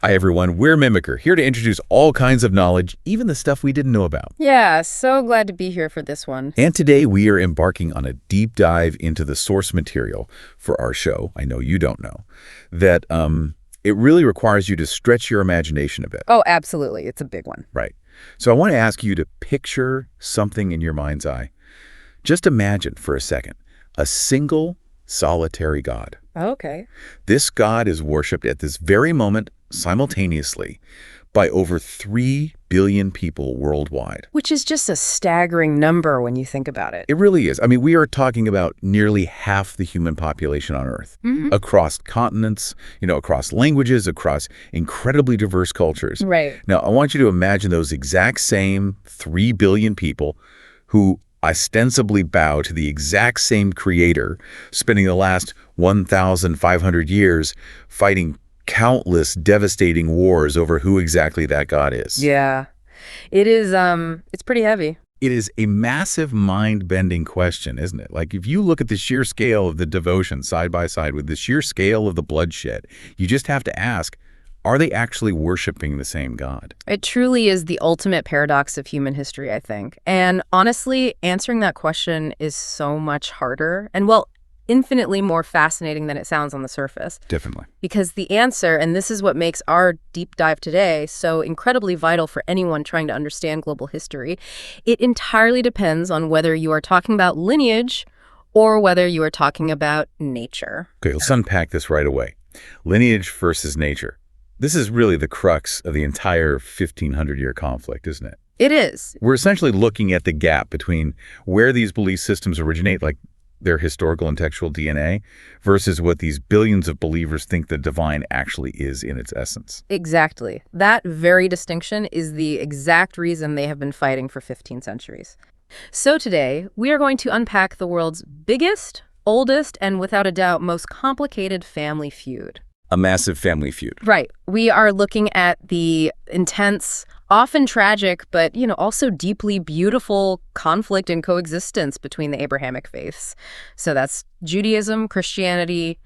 Hi, everyone. We're Mimicker, here to introduce all kinds of knowledge, even the stuff we didn't know about. Yeah, so glad to be here for this one. And today we are embarking on a deep dive into the source material for our show, I know you don't know, that it really requires you to stretch your imagination a bit. Oh, absolutely. It's a big one. Right. So I want to ask you to picture something in your mind's eye. Just imagine for a second a single, solitary God. Okay. This God is worshipped at this very moment simultaneously by over 3 billion people worldwide. Which is just a staggering number when you think about it. It really is. I mean, we are talking about nearly half the human population on Earth, across continents, across languages, across incredibly diverse cultures. Right. Now, I want you to imagine those exact same 3 billion people who ostensibly bow to the exact same creator, spending the last 1,500 years fighting countless devastating wars over who exactly that God is. Yeah. It is, it's pretty heavy. It is a massive mind-bending question, isn't it? Like, if you look at the sheer scale of the devotion side by side with the sheer scale of the bloodshed, you just have to ask, are they actually worshiping the same God? It truly is the ultimate paradox of human history, I think. And honestly, answering that question is so much harder and, well, infinitely more fascinating than it sounds on the surface. Definitely. Because the answer, and this is what makes our deep dive today so incredibly vital for anyone trying to understand global history, it entirely depends on whether you are talking about lineage or whether you are talking about nature. Okay, let's unpack this right away. Lineage versus nature. This is really the crux of the entire 1,500-year conflict, isn't it? It is. We're essentially looking at the gap between where these belief systems originate, like their historical and textual DNA, versus what these billions of believers think the divine actually is in its essence. Exactly. That very distinction is the exact reason they have been fighting for 15 centuries. So today, we are going to unpack the world's biggest, oldest, and without a doubt, most complicated family feud. A massive family feud. Right. We are looking at the intense, often tragic, but, also deeply beautiful conflict and coexistence between the Abrahamic faiths. So that's Judaism, Christianity,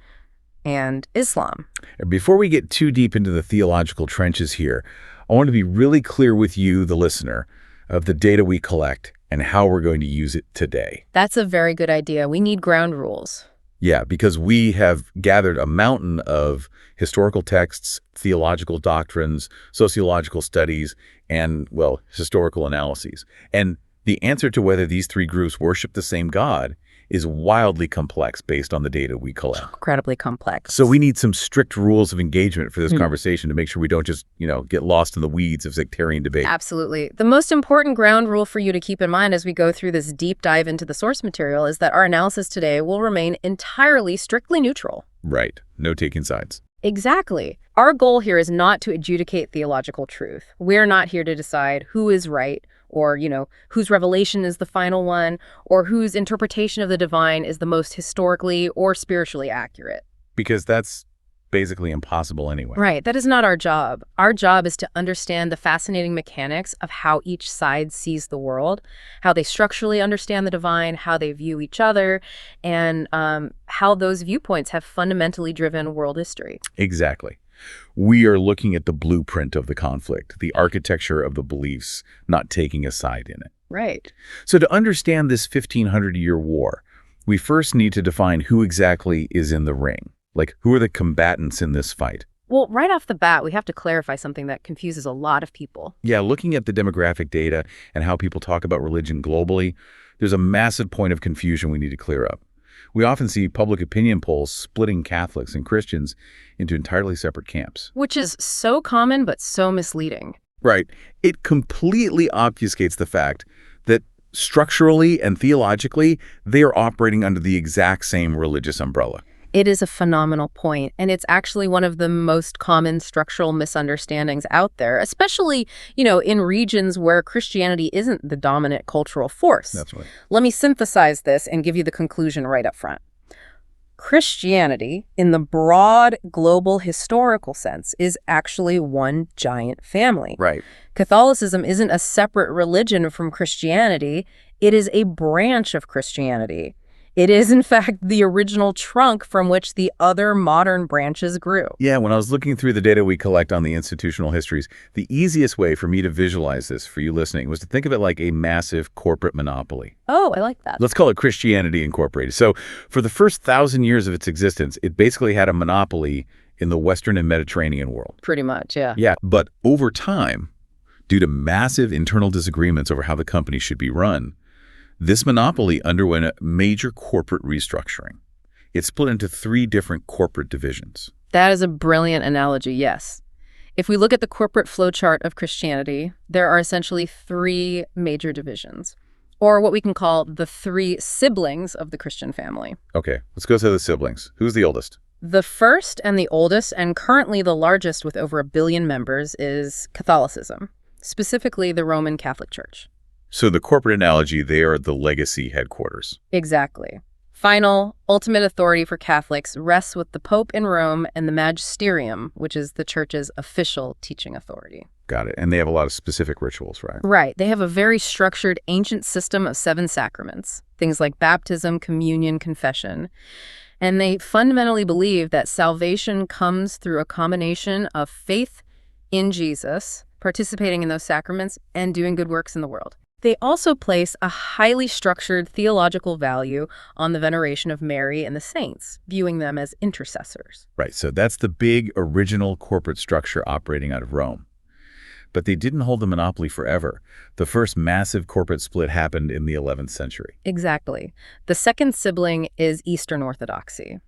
and Islam. Before we get too deep into the theological trenches here, I want to be really clear with you, the listener, of the data we collect and how we're going to use it today. That's a very good idea. We need ground rules. Yeah, because we have gathered a mountain of historical texts, theological doctrines, sociological studies, and, well, historical analyses. And the answer to whether these three groups worship the same God is wildly complex based on the data we collect. Incredibly complex. So we need some strict rules of engagement for this conversation to make sure we don't just, get lost in the weeds of sectarian debate. Absolutely. The most important ground rule for you to keep in mind as we go through this deep dive into the source material is that our analysis today will remain entirely strictly neutral. Right. No taking sides. Exactly. Our goal here is not to adjudicate theological truth. We're not here to decide who is right or, whose revelation is the final one or whose interpretation of the divine is the most historically or spiritually accurate. Because that's basically impossible anyway. Right. That is not our job. Our job is to understand the fascinating mechanics of how each side sees the world, how they structurally understand the divine, how they view each other, and how those viewpoints have fundamentally driven world history. Exactly. We are looking at the blueprint of the conflict, the architecture of the beliefs, not taking a side in it. Right. So to understand this 1,500-year war, we first need to define who exactly is in the ring. Like, who are the combatants in this fight? Well, right off the bat, we have to clarify something that confuses a lot of people. Yeah, looking at the demographic data and how people talk about religion globally, there's a massive point of confusion we need to clear up. We often see public opinion polls splitting Catholics and Christians into entirely separate camps. Which is so common, but so misleading. Right. It completely obfuscates the fact that structurally and theologically, they are operating under the exact same religious umbrella. It is a phenomenal point, and it's actually one of the most common structural misunderstandings out there, especially, in regions where Christianity isn't the dominant cultural force. That's right. Let me synthesize this and give you the conclusion right up front. Christianity, in the broad global historical sense, is actually one giant family. Right. Catholicism isn't a separate religion from Christianity. It is a branch of Christianity. It is, in fact, the original trunk from which the other modern branches grew. Yeah, when I was looking through the data we collect on the institutional histories, the easiest way for me to visualize this for you listening was to think of it like a massive corporate monopoly. Oh, I like that. Let's call it Christianity Incorporated. So for the first 1,000 years of its existence, it basically had a monopoly in the Western and Mediterranean world. Pretty much, yeah. Yeah, but over time, due to massive internal disagreements over how the company should be run, this monopoly underwent a major corporate restructuring. It split into 3 different corporate divisions. That is a brilliant analogy, yes. If we look at the corporate flowchart of Christianity, there are essentially 3 major divisions, or what we can call the 3 siblings of the Christian family. Okay, let's go to the siblings. Who's the oldest? The first and the oldest, and currently the largest with over 1 billion members, is Catholicism, specifically the Roman Catholic Church. So the corporate analogy, they are the legacy headquarters. Exactly. Final, ultimate authority for Catholics rests with the Pope in Rome and the Magisterium, which is the Church's official teaching authority. Got it. And they have a lot of specific rituals, right? Right. They have a very structured ancient system of 7 sacraments, things like baptism, communion, confession. And they fundamentally believe that salvation comes through a combination of faith in Jesus, participating in those sacraments, and doing good works in the world. They also place a highly structured theological value on the veneration of Mary and the saints, viewing them as intercessors. Right, so that's the big original corporate structure operating out of Rome. But they didn't hold the monopoly forever. The first massive corporate split happened in the 11th century. Exactly. The second sibling is Eastern Orthodoxy.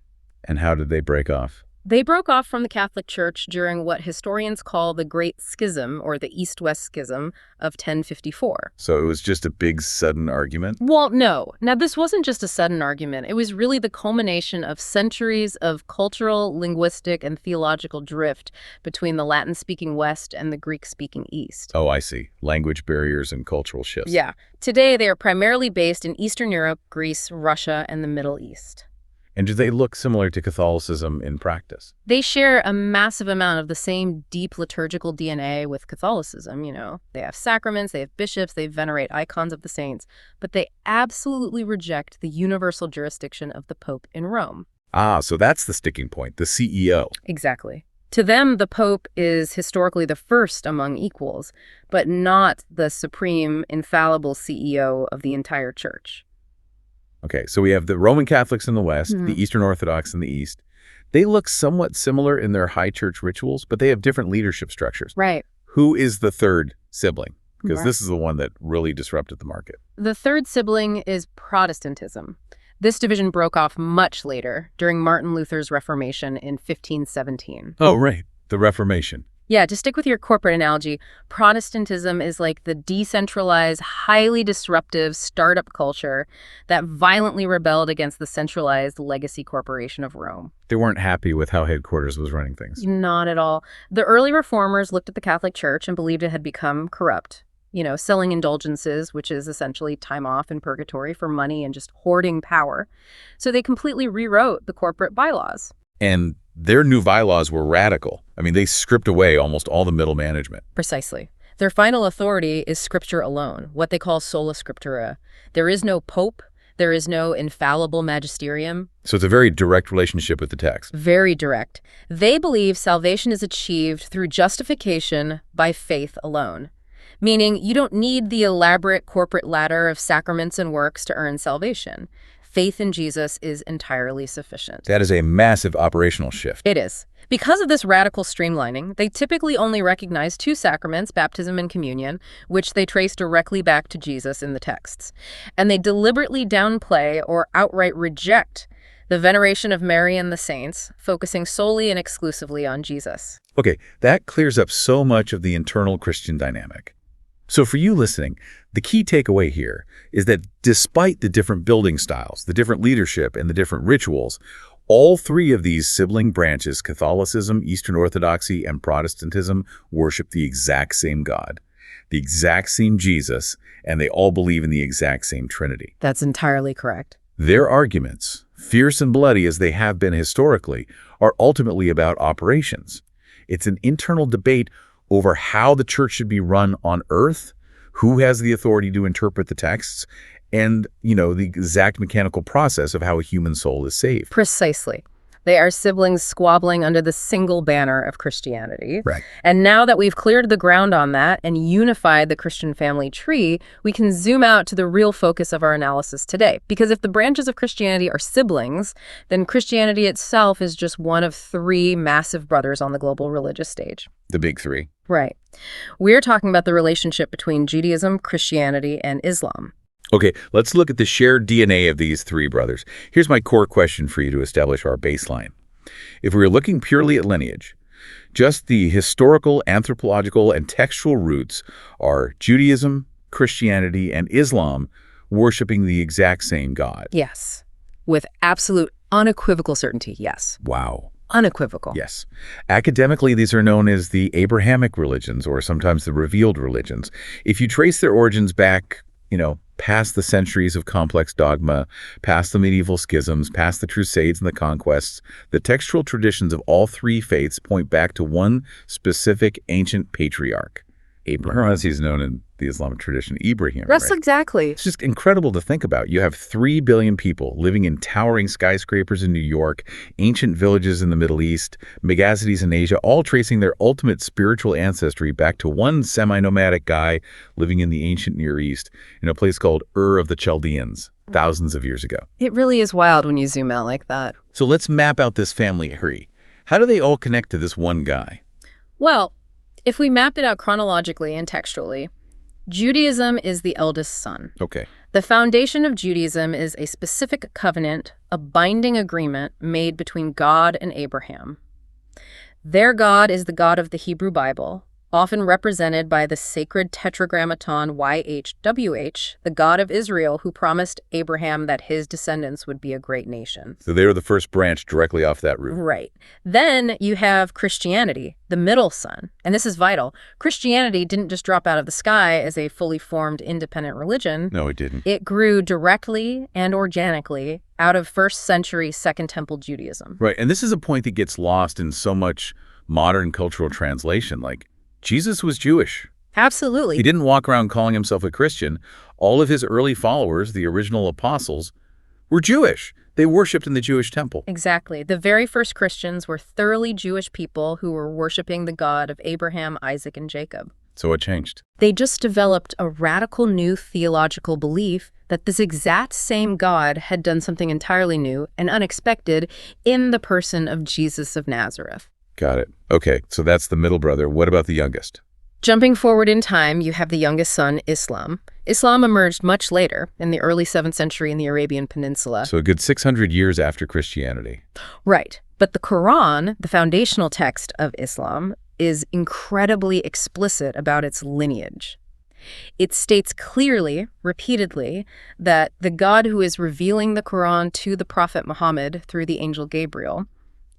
And how did they break off? They broke off from the Catholic Church during what historians call the Great Schism, or the East-West Schism, of 1054. So it was just a big, sudden argument? Well, no. Now, this wasn't just a sudden argument. It was really the culmination of centuries of cultural, linguistic, and theological drift between the Latin-speaking West and the Greek-speaking East. Oh, I see. Language barriers and cultural shifts. Yeah. Today, they are primarily based in Eastern Europe, Greece, Russia, and the Middle East. And do they look similar to Catholicism in practice? They share a massive amount of the same deep liturgical DNA with Catholicism, you know. They have sacraments, they have bishops, they venerate icons of the saints, but they absolutely reject the universal jurisdiction of the Pope in Rome. Ah, so that's the sticking point, the CEO. Exactly. To them, the Pope is historically the first among equals, but not the supreme, infallible CEO of the entire church. Okay, so we have the Roman Catholics in the West, the Eastern Orthodox in the East. They look somewhat similar in their high church rituals, but they have different leadership structures. Right. Who is the third sibling? Because Right. this is the one that really disrupted the market. The third sibling is Protestantism. This division broke off much later, during Martin Luther's Reformation in 1517. Oh, right. The Reformation. Yeah, to stick with your corporate analogy, Protestantism is like the decentralized, highly disruptive startup culture that violently rebelled against the centralized legacy corporation of Rome. They weren't happy with how headquarters was running things. Not at all. The early reformers looked at the Catholic Church and believed it had become corrupt. You know, selling indulgences, which is essentially time off in purgatory for money and just hoarding power. So they completely rewrote the corporate bylaws. And their new bylaws were radical. I mean, they stripped away almost all the middle management. Precisely. Their final authority is Scripture alone, what they call sola scriptura. There is no pope. There is no infallible magisterium. So it's a very direct relationship with the text. Very direct. They believe salvation is achieved through justification by faith alone, meaning you don't need the elaborate corporate ladder of sacraments and works to earn salvation. Faith in Jesus is entirely sufficient. That is a massive operational shift. It is. Because of this radical streamlining, they typically only recognize 2 sacraments, baptism and communion, which they trace directly back to Jesus in the texts. And they deliberately downplay or outright reject the veneration of Mary and the saints, focusing solely and exclusively on Jesus. Okay, that clears up so much of the internal Christian dynamic. So for you listening, the key takeaway here is that despite the different building styles, the different leadership, and the different rituals, all 3 of these sibling branches, Catholicism, Eastern Orthodoxy, and Protestantism, worship the exact same God, the exact same Jesus, and they all believe in the exact same Trinity. That's entirely correct. Their arguments, fierce and bloody as they have been historically, are ultimately about operations. It's an internal debate over how the church should be run on earth who has the authority to interpret the texts, and, the exact mechanical process of how a human soul is saved. Precisely. They are siblings squabbling under the single banner of Christianity. Right. And now that we've cleared the ground on that and unified the Christian family tree, we can zoom out to the real focus of our analysis today. Because if the branches of Christianity are siblings, then Christianity itself is just one of three massive brothers on the global religious stage. The big three. Right. We're talking about the relationship between Judaism, Christianity, and Islam. Okay, let's look at the shared DNA of these three brothers. Here's my core question for you to establish our baseline. If we were looking purely at lineage, just the historical, anthropological, and textual roots are Judaism, Christianity, and Islam worshiping the exact same God. Yes. With absolute unequivocal certainty, yes. Wow. Unequivocal. Yes. Academically, these are known as the Abrahamic religions, or sometimes the revealed religions. If you trace their origins back, past the centuries of complex dogma, past the medieval schisms, past the Crusades and the conquests, the textual traditions of all three faiths point back to one specific ancient patriarch, Abraham, as he's known in the Islamic tradition, Ibrahim. That's right? exactly. It's just incredible to think about. You have 3 billion people living in towering skyscrapers in New York, ancient villages in the Middle East, megacities in Asia, all tracing their ultimate spiritual ancestry back to one semi-nomadic guy living in the ancient Near East in a place called Ur of the Chaldeans, thousands of years ago. It really is wild when you zoom out like that. So let's map out this family tree. How do they all connect to this one guy? Well, if we map it out chronologically and textually, Judaism is the eldest son. Okay. The foundation of Judaism is a specific covenant, a binding agreement made between God and Abraham. Their God is the God of the Hebrew Bible, often represented by the sacred tetragrammaton YHWH, the God of Israel who promised Abraham that his descendants would be a great nation. So they were the first branch directly off that root. Right. Then you have Christianity, the middle son. And this is vital. Christianity didn't just drop out of the sky as a fully formed independent religion. No, it didn't. It grew directly and organically out of first century Second Temple Judaism. Right. And this is a point that gets lost in so much modern cultural translation. Like, Jesus was Jewish. Absolutely. He didn't walk around calling himself a Christian. All of his early followers, the original apostles, were Jewish. They worshipped in the Jewish temple. Exactly. The very first Christians were thoroughly Jewish people who were worshiping the God of Abraham, Isaac, and Jacob. So it changed. They just developed a radical new theological belief that this exact same God had done something entirely new and unexpected in the person of Jesus of Nazareth. Got it. Okay, so that's the middle brother. What about the youngest? Jumping forward in time, you have the youngest son, Islam. Islam emerged much later, in the early 7th century in the Arabian Peninsula. So a good 600 years after Christianity. Right. But the Quran, the foundational text of Islam, is incredibly explicit about its lineage. It states clearly, repeatedly, that the God who is revealing the Quran to the Prophet Muhammad through the angel Gabriel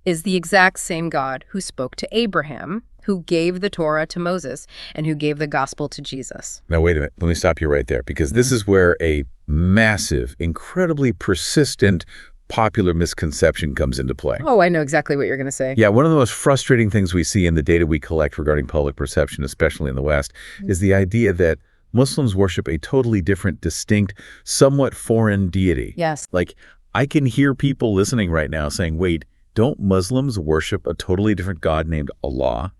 is the exact same God who spoke to Abraham, who gave the Torah to Moses, and who gave the gospel to Jesus. Now, wait a minute. Let me stop you right there, because this is where a massive, incredibly persistent, popular misconception comes into play. Oh, I know exactly what you're going to say. Yeah, one of the most frustrating things we see in the data we collect regarding public perception, especially in the West, is the idea that Muslims worship a totally different, distinct, somewhat foreign deity. Yes. Like, I can hear people listening right now saying, wait, don't Muslims worship a totally different God named Allah?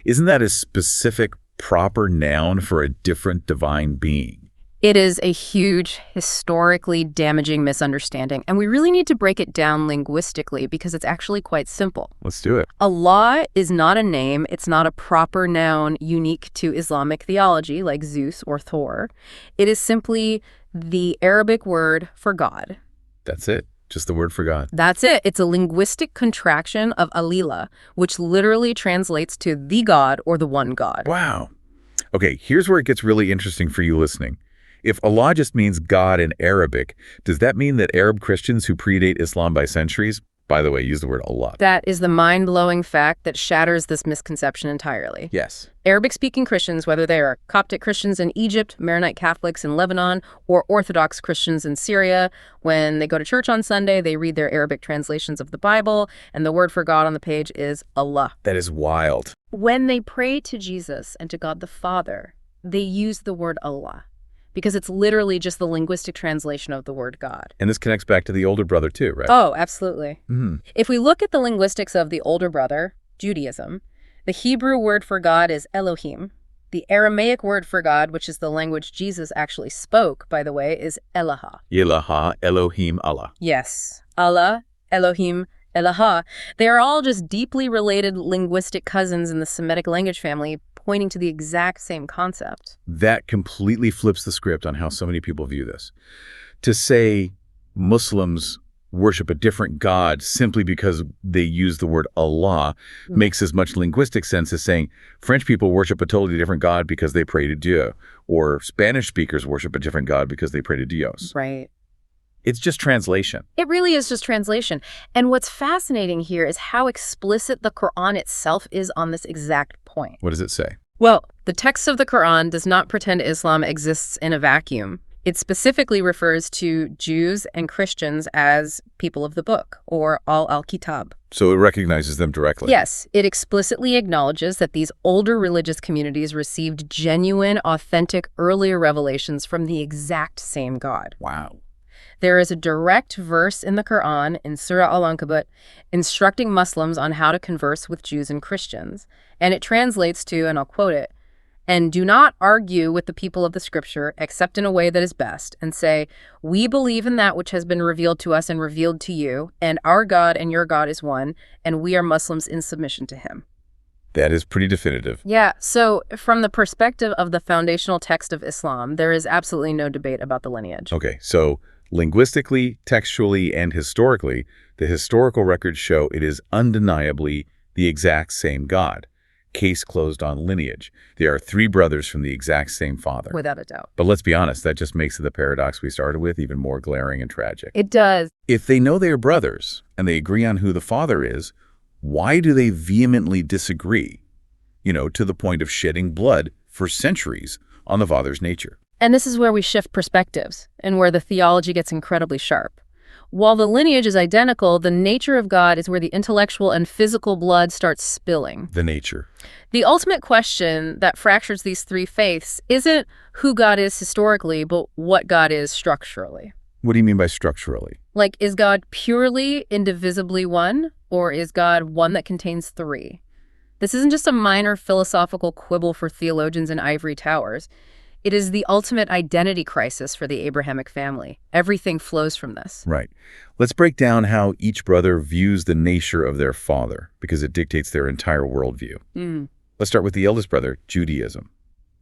Isn't that a specific, proper noun for a different divine being? It is a huge, historically damaging misunderstanding, and we really need to break it down linguistically because it's actually quite simple. Let's do it. Allah is not a name. It's not a proper noun unique to Islamic theology like Zeus or Thor. It is simply the Arabic word for God. That's it. Just the word for God. That's it. It's a linguistic contraction of Alila, which literally translates to the God or the one God. Wow. Okay, here's where it gets really interesting for you listening. If Allah just means God in Arabic, does that mean that Arab Christians who predate Islam by centuries, by the way, use the word Allah? That is the mind-blowing fact that shatters this misconception entirely. Yes. Arabic-speaking Christians, whether they are Coptic Christians in Egypt, Maronite Catholics in Lebanon, or Orthodox Christians in Syria, when they go to church on Sunday, they read their Arabic translations of the Bible, and the word for God on the page is Allah. That is wild. When they pray to Jesus and to God the Father, they use the word Allah because it's literally just the linguistic translation of the word God. And this connects back to the older brother too, right? Oh, absolutely. Mm-hmm. If we look at the linguistics of the older brother, Judaism, the Hebrew word for God is Elohim. The Aramaic word for God, which is the language Jesus actually spoke, by the way, is Eloha. Ilaha, Elohim, Allah. Yes. Allah, Elohim, Eloha. They are all just deeply related linguistic cousins in the Semitic language family, pointing to the exact same concept. That completely flips the script on how so many people view this. To say Muslims worship a different God simply because they use the word Allah makes as much linguistic sense as saying French people worship a totally different God because they pray to Dieu, or Spanish speakers worship a different God because they pray to Dios. Right. It's just translation. It really is just translation. And what's fascinating here is how explicit the Quran itself is on this exact point. What does it say? Well, the text of the Quran does not pretend Islam exists in a vacuum. It specifically refers to Jews and Christians as people of the book, or al-Kitab. So it recognizes them directly. Yes, it explicitly acknowledges that these older religious communities received genuine, authentic, earlier revelations from the exact same God. Wow. There is a direct verse in the Quran, in Surah Al-Ankabut, instructing Muslims on how to converse with Jews and Christians. And it translates to, and I'll quote it, "And do not argue with the people of the scripture, except in a way that is best, and say, we believe in that which has been revealed to us and revealed to you, and our God and your God is one, and we are Muslims in submission to him." That is pretty definitive. Yeah, so from the perspective of the foundational text of Islam, there is absolutely no debate about the lineage. Okay, so linguistically, textually, and historically, the historical records show it is undeniably the exact same God. Case closed on lineage. There are three brothers from the exact same father. Without a doubt. But let's be honest, that just makes the paradox we started with even more glaring and tragic. It does. If they know they are brothers and they agree on who the father is, why do they vehemently disagree, to the point of shedding blood for centuries on the father's nature? And this is where we shift perspectives and where the theology gets incredibly sharp. While the lineage is identical, the nature of God is where the intellectual and physical blood starts spilling. The nature. The ultimate question that fractures these three faiths isn't who God is historically, but what God is structurally. What do you mean by structurally? Like, is God purely, indivisibly one, or is God one that contains three? This isn't just a minor philosophical quibble for theologians in ivory towers. It is the ultimate identity crisis for the Abrahamic family. Everything flows from this. Right. Let's break down how each brother views the nature of their father, because it dictates their entire worldview. Let's start with the eldest brother, Judaism.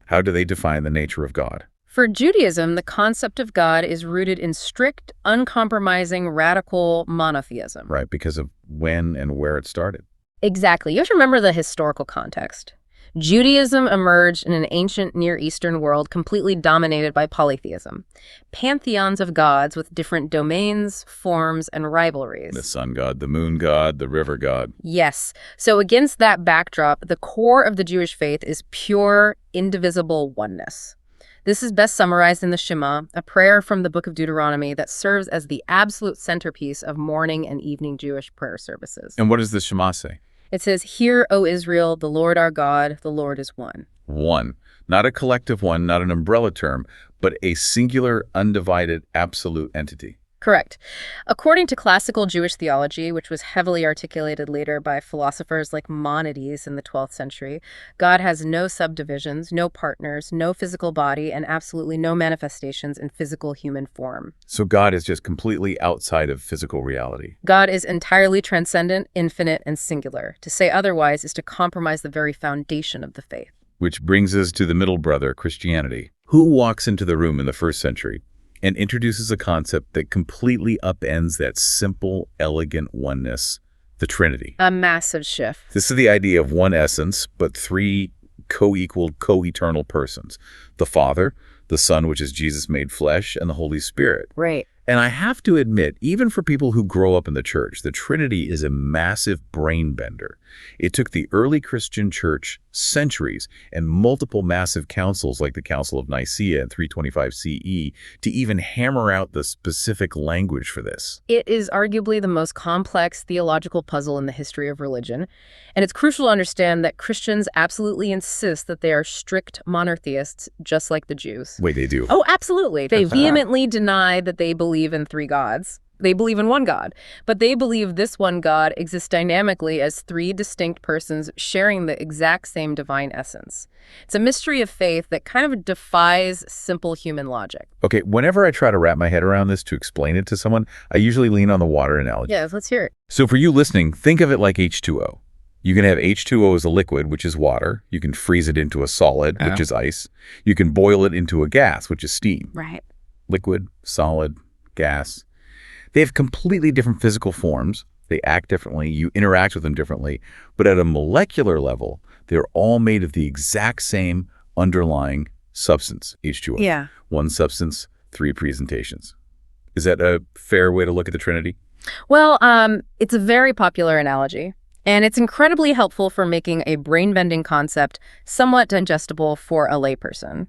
How do they define the nature of God? For Judaism, the concept of God is rooted in strict, uncompromising, radical monotheism. Right, because of when and where it started. Exactly. You have to remember the historical context. Judaism emerged in an ancient Near Eastern world completely dominated by polytheism. Pantheons of gods with different domains, forms, and rivalries. The sun god, the moon god, the river god. Yes. So against that backdrop, the core of the Jewish faith is pure, indivisible oneness. This is best summarized in the Shema, a prayer from the book of Deuteronomy that serves as the absolute centerpiece of morning and evening Jewish prayer services. And what does the Shema say? It says, "Hear, O Israel, the Lord our God, the Lord is one." One. Not a collective one, not an umbrella term, but a singular, undivided, absolute entity. Correct. According to classical Jewish theology, which was heavily articulated later by philosophers like Maimonides in the 12th century, God has no subdivisions, no partners, no physical body, and absolutely no manifestations in physical human form. So God is just completely outside of physical reality. God is entirely transcendent, infinite, and singular. To say otherwise is to compromise the very foundation of the faith. Which brings us to the middle brother, Christianity. Who walks into the room in the first century and introduces a concept that completely upends that simple, elegant oneness, the Trinity? A massive shift. This is the idea of one essence, but three co-equal, co-eternal persons. The Father, the Son, which is Jesus made flesh, and the Holy Spirit. Right. And I have to admit, even for people who grow up in the church, the Trinity is a massive brain bender. It took the early Christian church centuries and multiple massive councils like the Council of Nicaea in 325 CE to even hammer out the specific language for this. It is arguably the most complex theological puzzle in the history of religion, and it's crucial to understand that Christians absolutely insist that they are strict monotheists, just like the Jews. Wait, they do? Oh, absolutely. They vehemently deny that they believe in three gods. They believe in one God, but they believe this one God exists dynamically as three distinct persons sharing the exact same divine essence. It's a mystery of faith that kind of defies simple human logic. Okay, whenever I try to wrap my head around this to explain it to someone, I usually lean on the water analogy. Yeah, let's hear it. So for you listening, think of it like H2O. You can have H2O as a liquid, which is water. You can freeze it into a solid, which is ice. You can boil it into a gas, which is steam. Right. Liquid, solid, gas. They have completely different physical forms. They act differently. You interact with them differently. But at a molecular level, they're all made of the exact same underlying substance, H2O. Yeah. One substance, three presentations. Is that a fair way to look at the Trinity? Well, it's a very popular analogy, and it's incredibly helpful for making a brain-bending concept somewhat digestible for a layperson.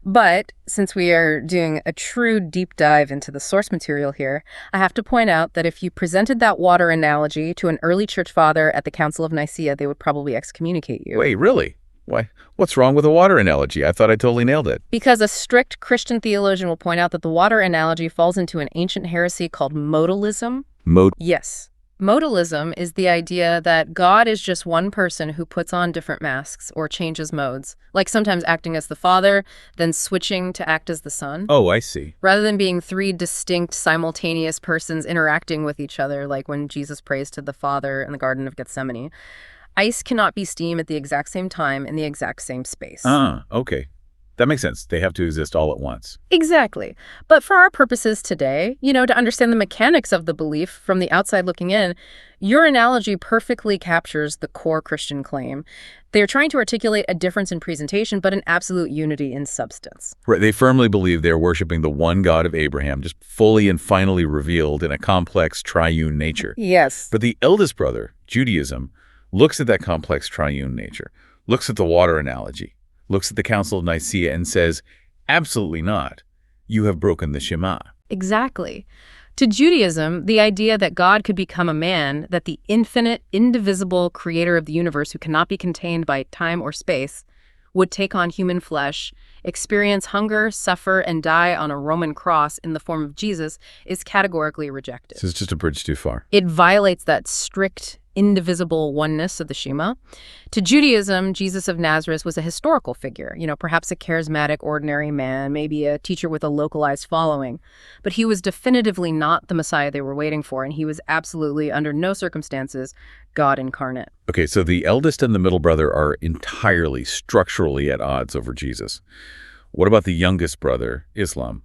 But since we are doing a true deep dive into the source material here, I have to point out that if you presented that water analogy to an early church father at the Council of Nicaea, they would probably excommunicate you. Wait, really? Why? What's wrong with a water analogy? I thought I totally nailed it. Because a strict Christian theologian will point out that the water analogy falls into an ancient heresy called modalism. Yes. Modalism is the idea that God is just one person who puts on different masks or changes modes, like sometimes acting as the Father, then switching to act as the Son. Oh, I see. Rather than being three distinct, simultaneous persons interacting with each other, like when Jesus prays to the Father in the Garden of Gethsemane. Ice cannot be steam at the exact same time in the exact same space. Okay. That makes sense. They have to exist all at once. Exactly. But for our purposes today, to understand the mechanics of the belief from the outside looking in, your analogy perfectly captures the core Christian claim. They are trying to articulate a difference in presentation, but an absolute unity in substance. Right. They firmly believe they're worshiping the one God of Abraham, just fully and finally revealed in a complex triune nature. Yes. But the eldest brother, Judaism, looks at that complex triune nature, looks at the water analogy, looks at the Council of Nicaea and says, absolutely not. You have broken the Shema. Exactly. To Judaism, the idea that God could become a man, that the infinite, indivisible creator of the universe who cannot be contained by time or space, would take on human flesh, experience hunger, suffer, and die on a Roman cross in the form of Jesus, is categorically rejected. So it's just a bridge too far. It violates that strict, indivisible oneness of the Shema. To Judaism, Jesus of Nazareth was a historical figure, perhaps a charismatic, ordinary man, maybe a teacher with a localized following. But he was definitively not the Messiah they were waiting for, and he was absolutely, under no circumstances, God incarnate. Okay, so the eldest and the middle brother are entirely structurally at odds over Jesus. What about the youngest brother, Islam?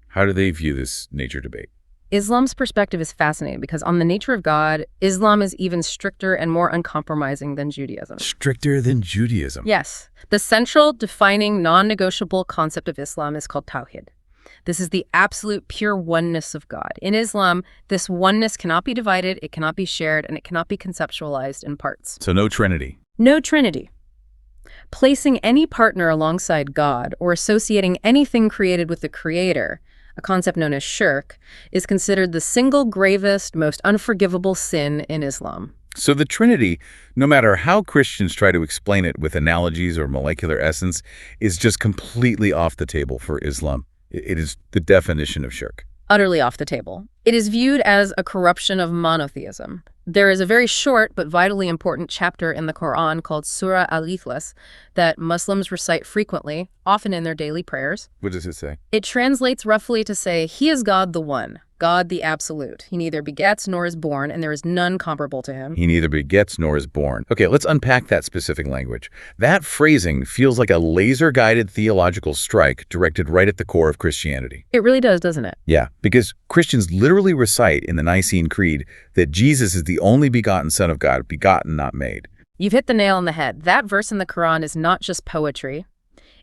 How do they view this nature debate? Islam's perspective is fascinating because on the nature of God, Islam is even stricter and more uncompromising than Judaism. Stricter than Judaism? Yes. The central, defining, non-negotiable concept of Islam is called tawhid. This is the absolute pure oneness of God. In Islam, this oneness cannot be divided, it cannot be shared, and it cannot be conceptualized in parts. So no Trinity? No Trinity. Placing any partner alongside God or associating anything created with the Creator, a concept known as shirk, is considered the single gravest, most unforgivable sin in Islam. So the Trinity, no matter how Christians try to explain it with analogies or molecular essence, is just completely off the table for Islam. It is the definition of shirk. Utterly off the table. It is viewed as a corruption of monotheism. There is a very short but vitally important chapter in the Quran called Surah Al-Ikhlas that Muslims recite frequently, often in their daily prayers. What does it say? It translates roughly to say, He is God the One, God the Absolute. He neither begets nor is born, and there is none comparable to him. He neither begets nor is born. Okay, let's unpack that specific language. That phrasing feels like a laser-guided theological strike directed right at the core of Christianity. It really does, doesn't it? Yeah, because Christians literally recite in the Nicene Creed that Jesus is the only begotten Son of God, begotten, not made. You've hit the nail on the head. That verse in the Quran is not just poetry.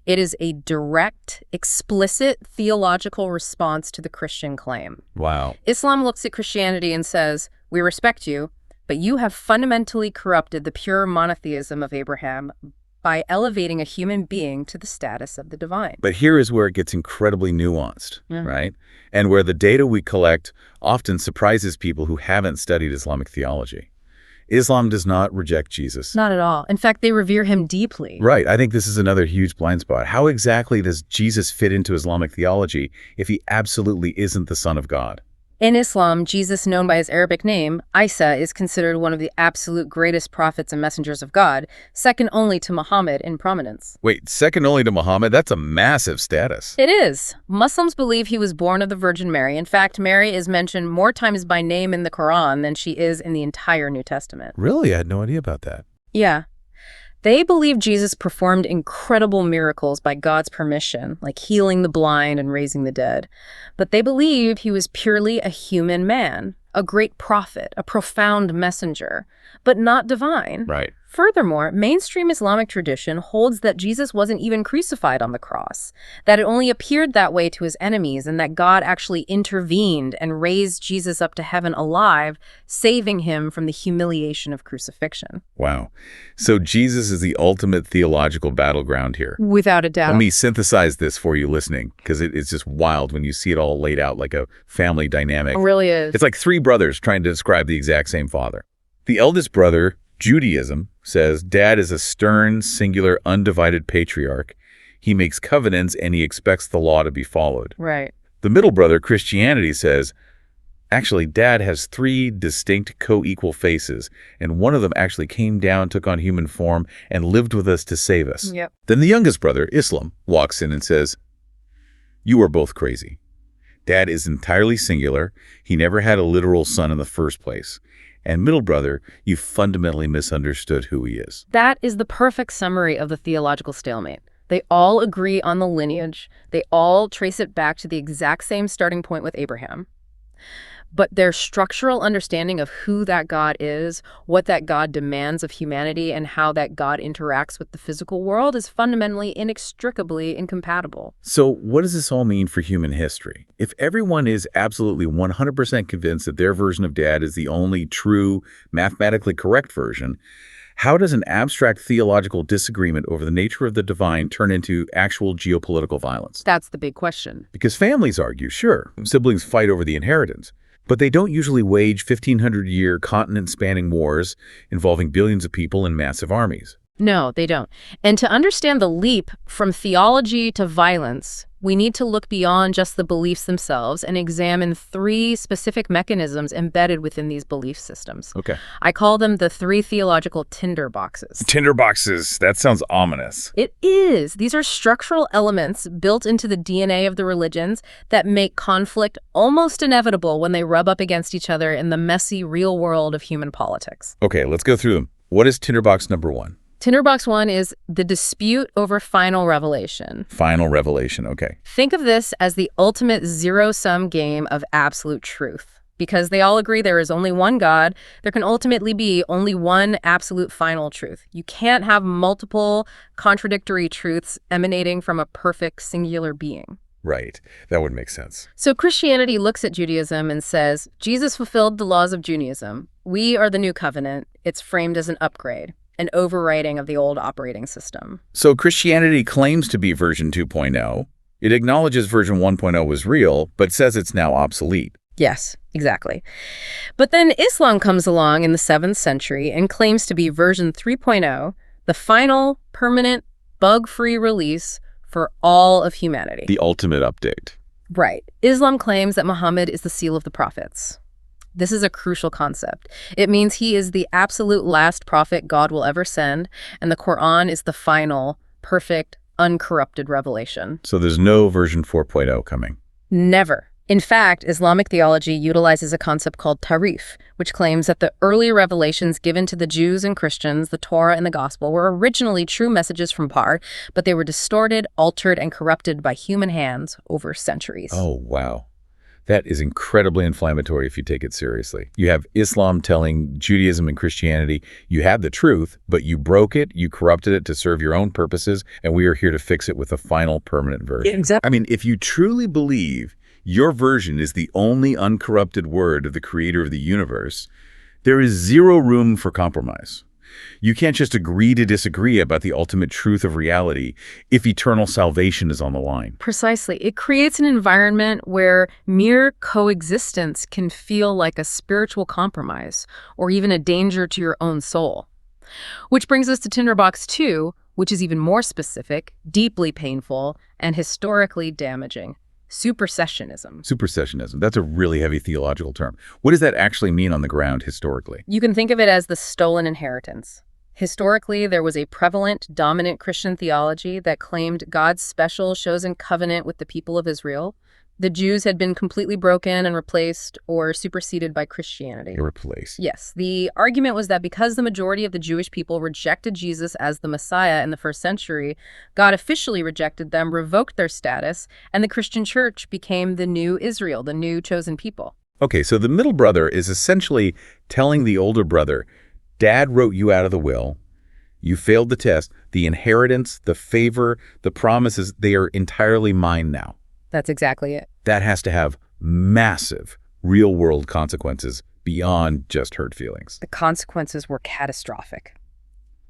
It is a direct, explicit theological response to the Christian claim. Wow. Islam looks at Christianity and says, we respect you, but you have fundamentally corrupted the pure monotheism of Abraham by elevating a human being to the status of the divine. But here is where it gets incredibly nuanced, right? And where the data we collect often surprises people who haven't studied Islamic theology. Islam does not reject Jesus. Not at all. In fact, they revere him deeply. Right. I think this is another huge blind spot. How exactly does Jesus fit into Islamic theology if he absolutely isn't the Son of God? In Islam, Jesus, known by his Arabic name, Isa, is considered one of the absolute greatest prophets and messengers of God, second only to Muhammad in prominence. Wait, second only to Muhammad? That's a massive status. It is. Muslims believe he was born of the Virgin Mary. In fact, Mary is mentioned more times by name in the Quran than she is in the entire New Testament. Really? I had no idea about that. Yeah. They believe Jesus performed incredible miracles by God's permission, like healing the blind and raising the dead. But they believe he was purely a human man, a great prophet, a profound messenger, but not divine. Right. Furthermore, mainstream Islamic tradition holds that Jesus wasn't even crucified on the cross, that it only appeared that way to his enemies, and that God actually intervened and raised Jesus up to heaven alive, saving him from the humiliation of crucifixion. Wow. So Jesus is the ultimate theological battleground here. Without a doubt. Let me synthesize this for you listening, because it's just wild when you see it all laid out like a family dynamic. It really is. It's like three brothers trying to describe the exact same father. The eldest brother, Judaism, says dad is a stern, singular, undivided patriarch. He makes covenants and he expects the law to be followed. Right. The middle brother, Christianity, says, actually, dad has three distinct co-equal faces, and one of them actually came down, took on human form, and lived with us to save us. Yep. Then the youngest brother, Islam, walks in and says, you are both crazy. Dad is entirely singular. He never had a literal son in the first place. And middle brother, you fundamentally misunderstood who he is. That is the perfect summary of the theological stalemate. They all agree on the lineage. They all trace it back to the exact same starting point with Abraham. But their structural understanding of who that God is, what that God demands of humanity, and how that God interacts with the physical world is fundamentally inextricably incompatible. So what does this all mean for human history? If everyone is absolutely 100% convinced that their version of dad is the only true, mathematically correct version, how does an abstract theological disagreement over the nature of the divine turn into actual geopolitical violence? That's the big question. Because families argue, sure, siblings fight over the inheritance, but they don't usually wage 1,500-year continent-spanning wars involving billions of people and massive armies. No, they don't. And to understand the leap from theology to violence, we need to look beyond just the beliefs themselves and examine three specific mechanisms embedded within these belief systems. Okay. I call them the three theological tinder boxes. Tinder boxes. That sounds ominous. It is. These are structural elements built into the DNA of the religions that make conflict almost inevitable when they rub up against each other in the messy real world of human politics. Okay, let's go through them. What is tinderbox number one? Tinderbox 1 is the dispute over final revelation. Final revelation, okay. Think of this as the ultimate zero-sum game of absolute truth. Because they all agree there is only one God, there can ultimately be only one absolute final truth. You can't have multiple contradictory truths emanating from a perfect singular being. Right. That would make sense. So Christianity looks at Judaism and says, Jesus fulfilled the laws of Judaism. We are the new covenant. It's framed as an upgrade, an overwriting of the old operating system. So Christianity claims to be version 2.0. It acknowledges version 1.0 was real, but says it's now obsolete. Yes, exactly. But then Islam comes along in the 7th century and claims to be version 3.0, the final, permanent, bug-free release for all of humanity. The ultimate update. Right. Islam claims that Muhammad is the seal of the prophets. This is a crucial concept. It means he is the absolute last prophet God will ever send, and the Quran is the final, perfect, uncorrupted revelation. So there's no version 4.0 coming. Never. In fact, Islamic theology utilizes a concept called tarif, which claims that the early revelations given to the Jews and Christians, the Torah and the Gospel, were originally true messages from Par, but they were distorted, altered, and corrupted by human hands over centuries. Oh, wow. That is incredibly inflammatory if you take it seriously. You have Islam telling Judaism and Christianity, you had the truth, but you broke it, you corrupted it to serve your own purposes, and we are here to fix it with a final permanent version. Exactly. I mean, if you truly believe your version is the only uncorrupted word of the creator of the universe, there is zero room for compromise. You can't just agree to disagree about the ultimate truth of reality if eternal salvation is on the line. Precisely. It creates an environment where mere coexistence can feel like a spiritual compromise or even a danger to your own soul. Which brings us to Tinderbox 2, which is even more specific, deeply painful, and historically damaging. Supersessionism. Supersessionism. That's a really heavy theological term. What does that actually mean on the ground historically? You can think of it as the stolen inheritance. Historically, there was a prevalent, dominant Christian theology that claimed God's special chosen covenant with the people of Israel. The Jews had been completely broken and replaced or superseded by Christianity. Replaced. Yes. The argument was that because the majority of the Jewish people rejected Jesus as the Messiah in the first century, God officially rejected them, revoked their status, and the Christian church became the new Israel, the new chosen people. Okay, so the middle brother is essentially telling the older brother, Dad wrote you out of the will. You failed the test. The inheritance, the favor, the promises, they are entirely mine now. That's exactly it. That has to have massive real-world consequences beyond just hurt feelings. The consequences were catastrophic.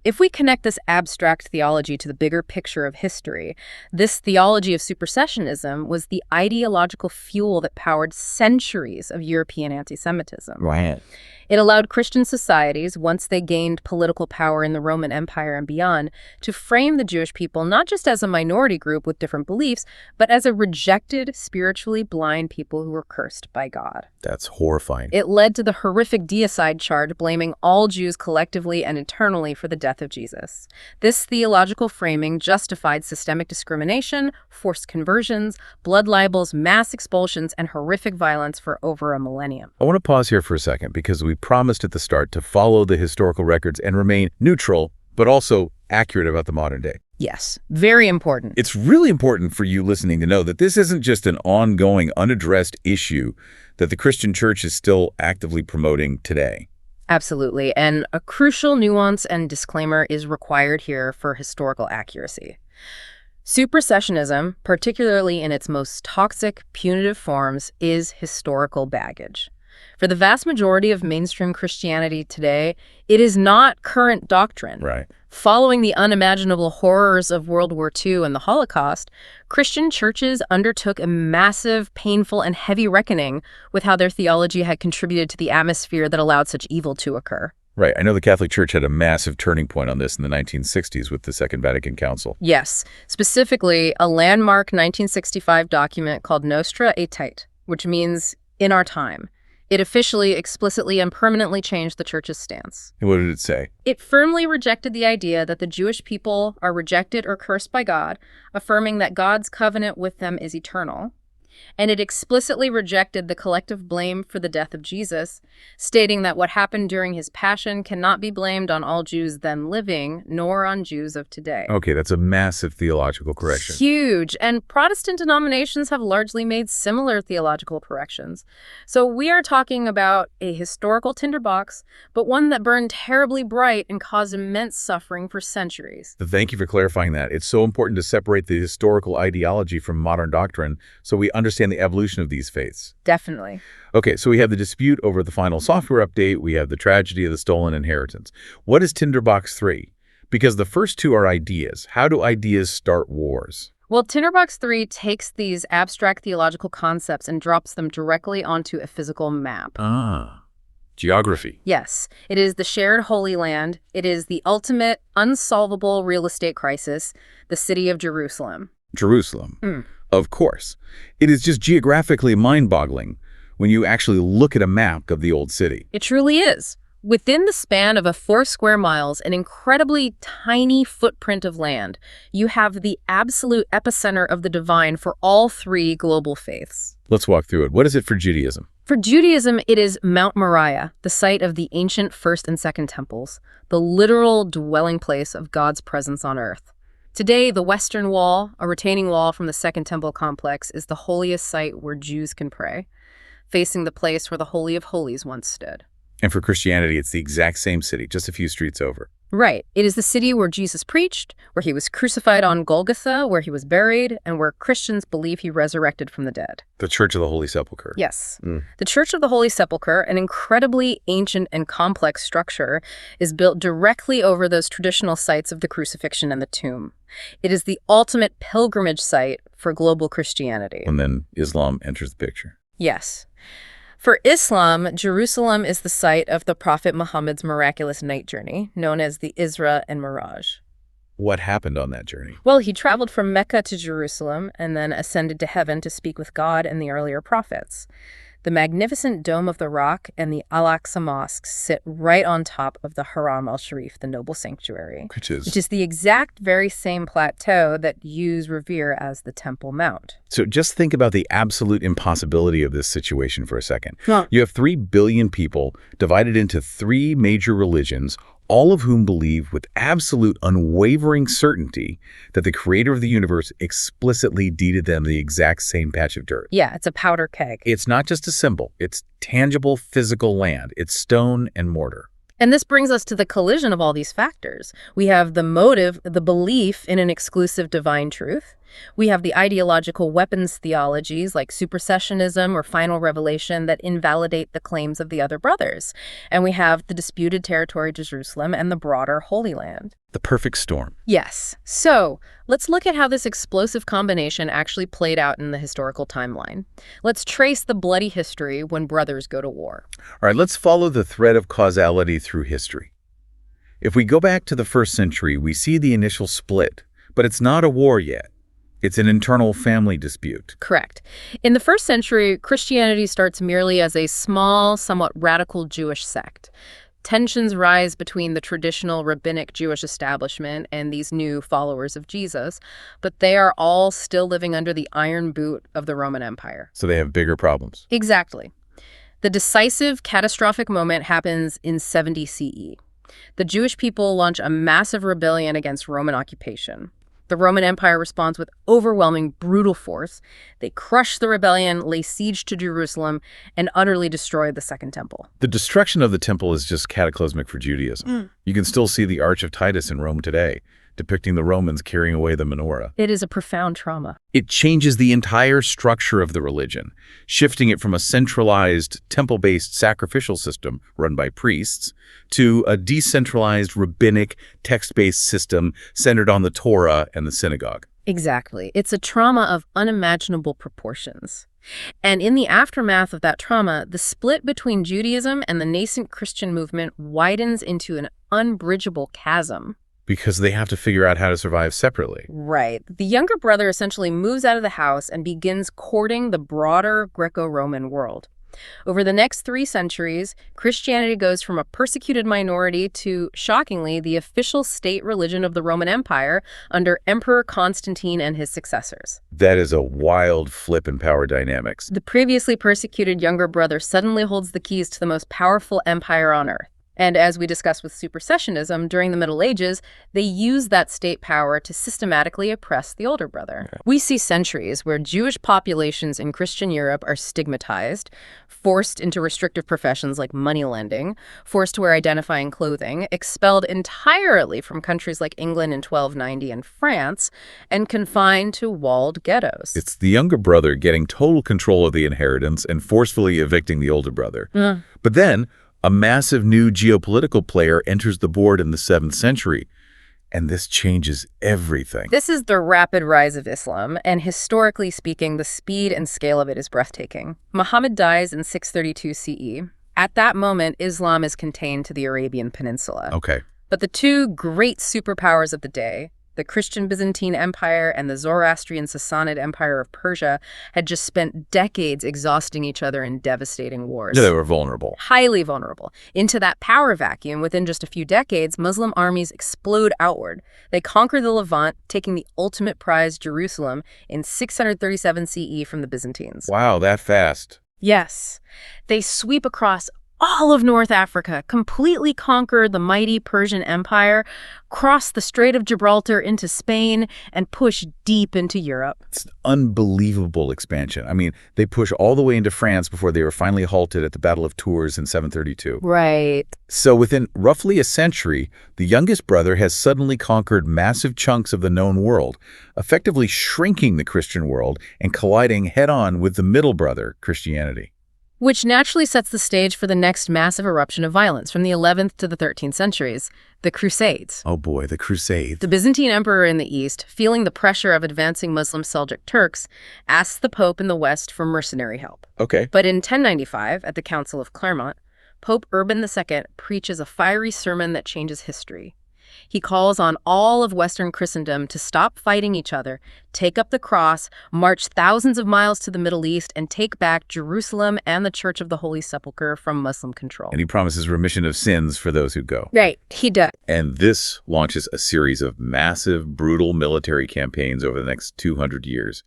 If we connect this abstract theology to the bigger picture of history, this theology of supersessionism was the ideological fuel that powered centuries of European anti-Semitism. Right. It allowed Christian societies, once they gained political power in the Roman Empire and beyond, to frame the Jewish people not just as a minority group with different beliefs, but as a rejected, spiritually blind people who were cursed by God. That's horrifying. It led to the horrific deicide charge blaming all Jews collectively and eternally for the death of Jesus. This theological framing justified systemic discrimination, forced conversions, blood libels, mass expulsions, and horrific violence for over a millennium. I want to pause here for a second because we promised at the start to follow the historical records and remain neutral, but also accurate about the modern day. Yes, very important. It's really important for you listening to know that this isn't just an ongoing, unaddressed issue that the Christian church is still actively promoting today. Absolutely. And a crucial nuance and disclaimer is required here for historical accuracy. Supersessionism, particularly in its most toxic, punitive forms, is historical baggage. For the vast majority of mainstream Christianity today, it is not current doctrine. Right. Following the unimaginable horrors of World War II and the Holocaust, Christian churches undertook a massive, painful, and heavy reckoning with how their theology had contributed to the atmosphere that allowed such evil to occur. Right. I know the Catholic Church had a massive turning point on this in the 1960s with the Second Vatican Council. Yes, specifically a landmark 1965 document called Nostra Aetate, which means in our time. It officially, explicitly, and permanently changed the church's stance. And what did it say? It firmly rejected the idea that the Jewish people are rejected or cursed by God, affirming that God's covenant with them is eternal. And it explicitly rejected the collective blame for the death of Jesus, stating that what happened during his passion cannot be blamed on all Jews then living, nor on Jews of today. Okay, that's a massive theological correction. Huge. And Protestant denominations have largely made similar theological corrections. So we are talking about a historical tinderbox, but one that burned terribly bright and caused immense suffering for centuries. Thank you for clarifying that. It's so important to separate the historical ideology from modern doctrine so we understand the evolution of these faiths. Definitely. Okay, so we have the dispute over the final software update. We have the tragedy of the stolen inheritance. What is Tinderbox 3? Because the first two are ideas. How do ideas start wars? Well, Tinderbox 3 takes these abstract theological concepts and drops them directly onto a physical map. Geography. Yes, it is the shared Holy Land. It is the ultimate unsolvable real estate crisis, the city of Jerusalem. Jerusalem. Of course. It is just geographically mind-boggling when you actually look at a map of the old city. It truly is. Within the span of 4 square miles, an incredibly tiny footprint of land, you have the absolute epicenter of the divine for all 3 global faiths. Let's walk through it. What is it for Judaism? For Judaism, it is Mount Moriah, the site of the ancient First and Second Temples, the literal dwelling place of God's presence on earth. Today, the Western Wall, a retaining wall from the Second Temple complex, is the holiest site where Jews can pray, facing the place where the Holy of Holies once stood. And for Christianity, it's the exact same city, just a few streets over. Right. It is the city where Jesus preached, where he was crucified on Golgotha, where he was buried, and where Christians believe he resurrected from the dead. The Church of the Holy Sepulchre. Yes. The Church of the Holy Sepulchre, an incredibly ancient and complex structure, is built directly over those traditional sites of the crucifixion and the tomb. It is the ultimate pilgrimage site for global Christianity. And then Islam enters the picture. Yes. For Islam, Jerusalem is the site of the Prophet Muhammad's miraculous night journey, known as the Isra and Miraj. What happened on that journey? Well, he traveled from Mecca to Jerusalem and then ascended to heaven to speak with God and the earlier prophets. The magnificent Dome of the Rock and the Al-Aqsa Mosque sit right on top of the Haram al-Sharif, the noble sanctuary, which is the exact very same plateau that Jews revere as the Temple Mount. So just think about the absolute impossibility of this situation for a second. Huh. You have 3 billion people divided into 3 major religions, all of whom believe with absolute unwavering certainty that the creator of the universe explicitly deeded them the exact same patch of dirt. Yeah, it's a powder keg. It's not just a symbol. It's tangible physical land. It's stone and mortar. And this brings us to the collision of all these factors. We have the motive, the belief in an exclusive divine truth. We have the ideological weapons theologies like supersessionism or final revelation that invalidate the claims of the other brothers. And we have the disputed territory Jerusalem and the broader Holy Land. The perfect storm. Yes. So let's look at how this explosive combination actually played out in the historical timeline. Let's trace the bloody history when brothers go to war. All right, let's follow the thread of causality through history. If we go back to the 1st century, we see the initial split, but it's not a war yet. It's an internal family dispute. Correct. In the 1st century, Christianity starts merely as a small, somewhat radical Jewish sect. Tensions rise between the traditional rabbinic Jewish establishment and these new followers of Jesus, but they are all still living under the iron boot of the Roman Empire. So they have bigger problems. Exactly. The decisive, catastrophic moment happens in 70 CE. The Jewish people launch a massive rebellion against Roman occupation. The Roman Empire responds with overwhelming, brutal force. They crush the rebellion, lay siege to Jerusalem, and utterly destroy the Second Temple. The destruction of the temple is just cataclysmic for Judaism. You can still see the Arch of Titus in Rome today, depicting the Romans carrying away the menorah. It is a profound trauma. It changes the entire structure of the religion, shifting it from a centralized temple-based sacrificial system run by priests to a decentralized rabbinic text-based system centered on the Torah and the synagogue. Exactly. It's a trauma of unimaginable proportions. And in the aftermath of that trauma, the split between Judaism and the nascent Christian movement widens into an unbridgeable chasm. Because they have to figure out how to survive separately. Right. The younger brother essentially moves out of the house and begins courting the broader Greco-Roman world. Over the next 3 centuries, Christianity goes from a persecuted minority to, shockingly, the official state religion of the Roman Empire under Emperor Constantine and his successors. That is a wild flip in power dynamics. The previously persecuted younger brother suddenly holds the keys to the most powerful empire on earth. And as we discussed with supersessionism, during the Middle Ages, they used that state power to systematically oppress the older brother. Okay. We see centuries where Jewish populations in Christian Europe are stigmatized, forced into restrictive professions like moneylending, forced to wear identifying clothing, expelled entirely from countries like England in 1290 and France, and confined to walled ghettos. It's the younger brother getting total control of the inheritance and forcefully evicting the older brother. But then, a massive new geopolitical player enters the board in the 7th century, and this changes everything. This is the rapid rise of Islam, and historically speaking, the speed and scale of it is breathtaking. Muhammad dies in 632 CE. At that moment, Islam is contained to the Arabian Peninsula. Okay. But the 2 great superpowers of the day, the Christian Byzantine Empire and the Zoroastrian Sassanid Empire of Persia, had just spent decades exhausting each other in devastating wars. Yeah, they were vulnerable. Highly vulnerable. Into that power vacuum, within just a few decades, Muslim armies explode outward. They conquer the Levant, taking the ultimate prize, Jerusalem, in 637 CE from the Byzantines. Wow, that fast. Yes. They sweep across all of North Africa, completely conquered the mighty Persian Empire, crossed the Strait of Gibraltar into Spain, and pushed deep into Europe. It's an unbelievable expansion. I mean, they push all the way into France before they were finally halted at the Battle of Tours in 732. Right. So within roughly a century, the youngest brother has suddenly conquered massive chunks of the known world, effectively shrinking the Christian world and colliding head-on with the middle brother, Christianity. Which naturally sets the stage for the next massive eruption of violence from the 11th to the 13th centuries, the Crusades. Oh boy, the Crusades. The Byzantine emperor in the east, feeling the pressure of advancing Muslim Seljuk Turks, asks the Pope in the west for mercenary help. Okay. But in 1095, at the Council of Clermont, Pope Urban II preaches a fiery sermon that changes history. He calls on all of Western Christendom to stop fighting each other, take up the cross, march thousands of miles to the Middle East, and take back Jerusalem and the Church of the Holy Sepulchre from Muslim control. And he promises remission of sins for those who go. Right, he does. And this launches a series of massive, brutal military campaigns over the next 200 years.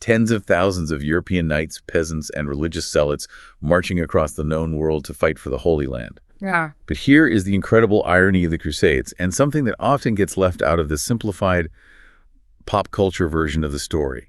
Tens of thousands of European knights, peasants, and religious zealots marching across the known world to fight for the Holy Land. Yeah. But here is the incredible irony of the Crusades, and something that often gets left out of the simplified pop culture version of the story.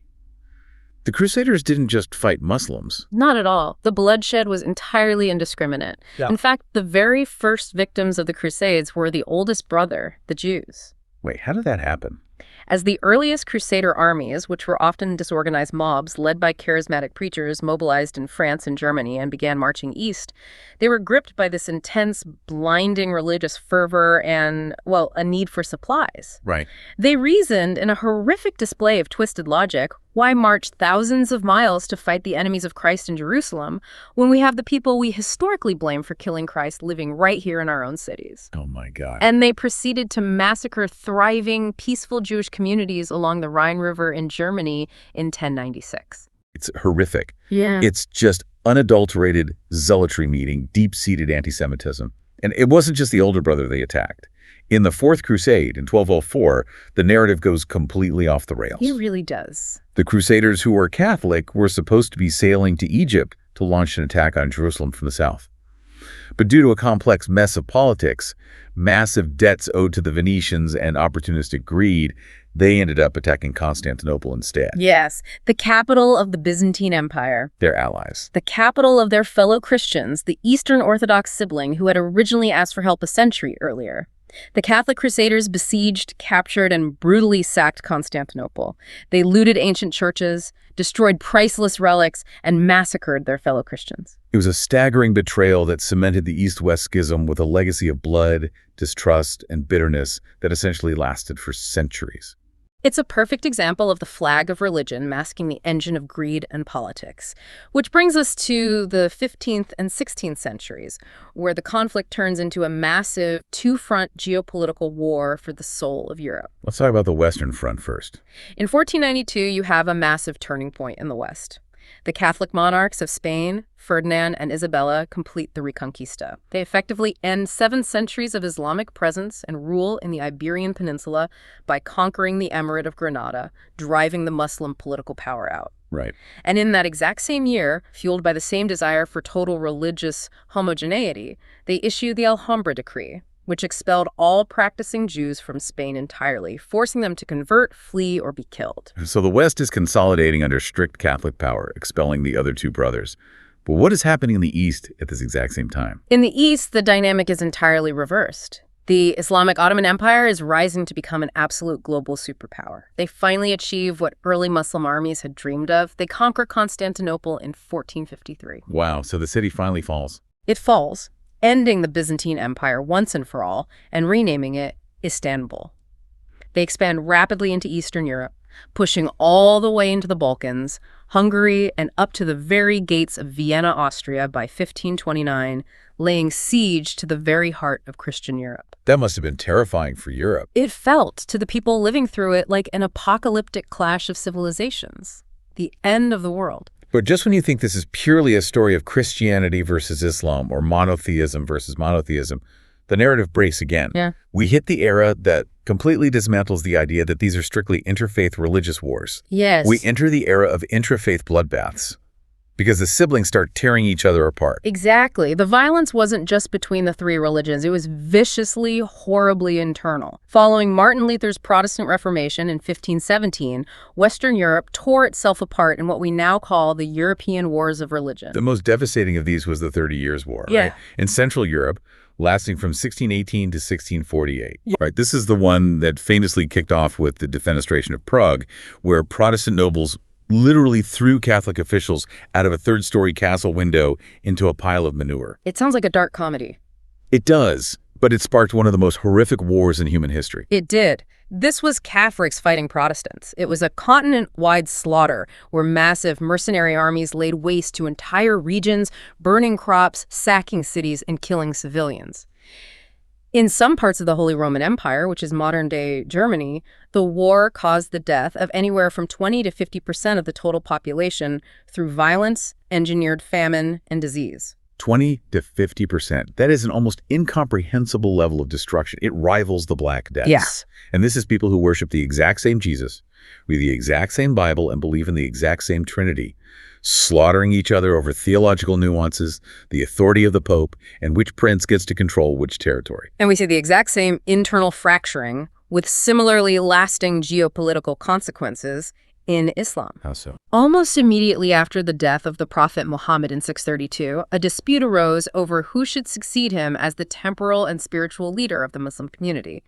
The Crusaders didn't just fight Muslims. Not at all. The bloodshed was entirely indiscriminate. Yeah. In fact, the very first victims of the Crusades were the oldest brother, the Jews. Wait, how did that happen? As the earliest Crusader armies, which were often disorganized mobs led by charismatic preachers mobilized in France and Germany and began marching east, they were gripped by this intense, blinding religious fervor and, well, a need for supplies. Right. They reasoned, in a horrific display of twisted logic, why march thousands of miles to fight the enemies of Christ in Jerusalem when we have the people we historically blame for killing Christ living right here in our own cities? Oh my God. And they proceeded to massacre thriving, peaceful Jewish communities along the Rhine River in Germany in 1096. It's horrific. Yeah. It's just unadulterated zealotry meeting deep-seated anti-Semitism. And it wasn't just the older brother they attacked. In the Fourth Crusade, in 1204, the narrative goes completely off the rails. It really does. The Crusaders, who were Catholic, were supposed to be sailing to Egypt to launch an attack on Jerusalem from the south. But due to a complex mess of politics, massive debts owed to the Venetians, and opportunistic greed, they ended up attacking Constantinople instead. Yes, the capital of the Byzantine Empire. Their allies. The capital of their fellow Christians, the Eastern Orthodox sibling who had originally asked for help a century earlier. The Catholic Crusaders besieged, captured, and brutally sacked Constantinople. They looted ancient churches, destroyed priceless relics, and massacred their fellow Christians. It was a staggering betrayal that cemented the East-West schism with a legacy of blood, distrust, and bitterness that essentially lasted for centuries. It's a perfect example of the flag of religion masking the engine of greed and politics. Which brings us to the 15th and 16th centuries, where the conflict turns into a massive two-front geopolitical war for the soul of Europe. Let's talk about the Western Front first. In 1492, you have a massive turning point in the West. The Catholic monarchs of Spain, Ferdinand and Isabella, complete the Reconquista. They effectively end 7 centuries of Islamic presence and rule in the Iberian Peninsula by conquering the Emirate of Granada, driving the Muslim political power out. Right. And in that exact same year, fueled by the same desire for total religious homogeneity, they issue the Alhambra Decree, which expelled all practicing Jews from Spain entirely, forcing them to convert, flee, or be killed. So the West is consolidating under strict Catholic power, expelling the other two brothers. But what is happening in the East at this exact same time? In the East, the dynamic is entirely reversed. The Islamic Ottoman Empire is rising to become an absolute global superpower. They finally achieve what early Muslim armies had dreamed of. They conquer Constantinople in 1453. Wow, so the city finally falls. It falls, ending the Byzantine Empire once and for all, and renaming it Istanbul. They expand rapidly into Eastern Europe, pushing all the way into the Balkans, Hungary, and up to the very gates of Vienna, Austria by 1529, laying siege to the very heart of Christian Europe. That must have been terrifying for Europe. It felt, to the people living through it, like an apocalyptic clash of civilizations, the end of the world. But just when you think this is purely a story of Christianity versus Islam or monotheism versus monotheism, the narrative breaks again. Yeah. We hit the era that completely dismantles the idea that these are strictly interfaith religious wars. Yes. We enter the era of intrafaith bloodbaths. because the siblings start tearing each other apart. Exactly. The violence wasn't just between the three religions. It was viciously, horribly internal. Following Martin Luther's Protestant Reformation in 1517, Western Europe tore itself apart in what we now call the European Wars of Religion. The most devastating of these was the 30 Years' War, Yeah. right? In Central Europe, lasting from 1618 to 1648. Yeah. Right? This is the one that famously kicked off with the defenestration of Prague, where Protestant nobles literally threw Catholic officials out of a third-story castle window into a pile of manure. It sounds like a dark comedy. It does, but it sparked one of the most horrific wars in human history. It did. This was Catholics fighting Protestants. It was a continent-wide slaughter where massive mercenary armies laid waste to entire regions, burning crops, sacking cities, and killing civilians. In some parts of the Holy Roman Empire, which is modern-day Germany, the war caused the death of anywhere from 20 to 50% of the total population through violence, engineered famine, and disease. 20 to 50%. That is an almost incomprehensible level of destruction. It rivals the Black Deaths. Yeah. And this is people who worship the exact same Jesus, read the exact same Bible, and believe in the exact same Trinity, slaughtering each other over theological nuances, the authority of the Pope, and which prince gets to control which territory. And we see the exact same internal fracturing with similarly lasting geopolitical consequences in Islam. How so? Almost immediately after the death of the Prophet Muhammad in 632, a dispute arose over who should succeed him as the temporal and spiritual leader of the Muslim community.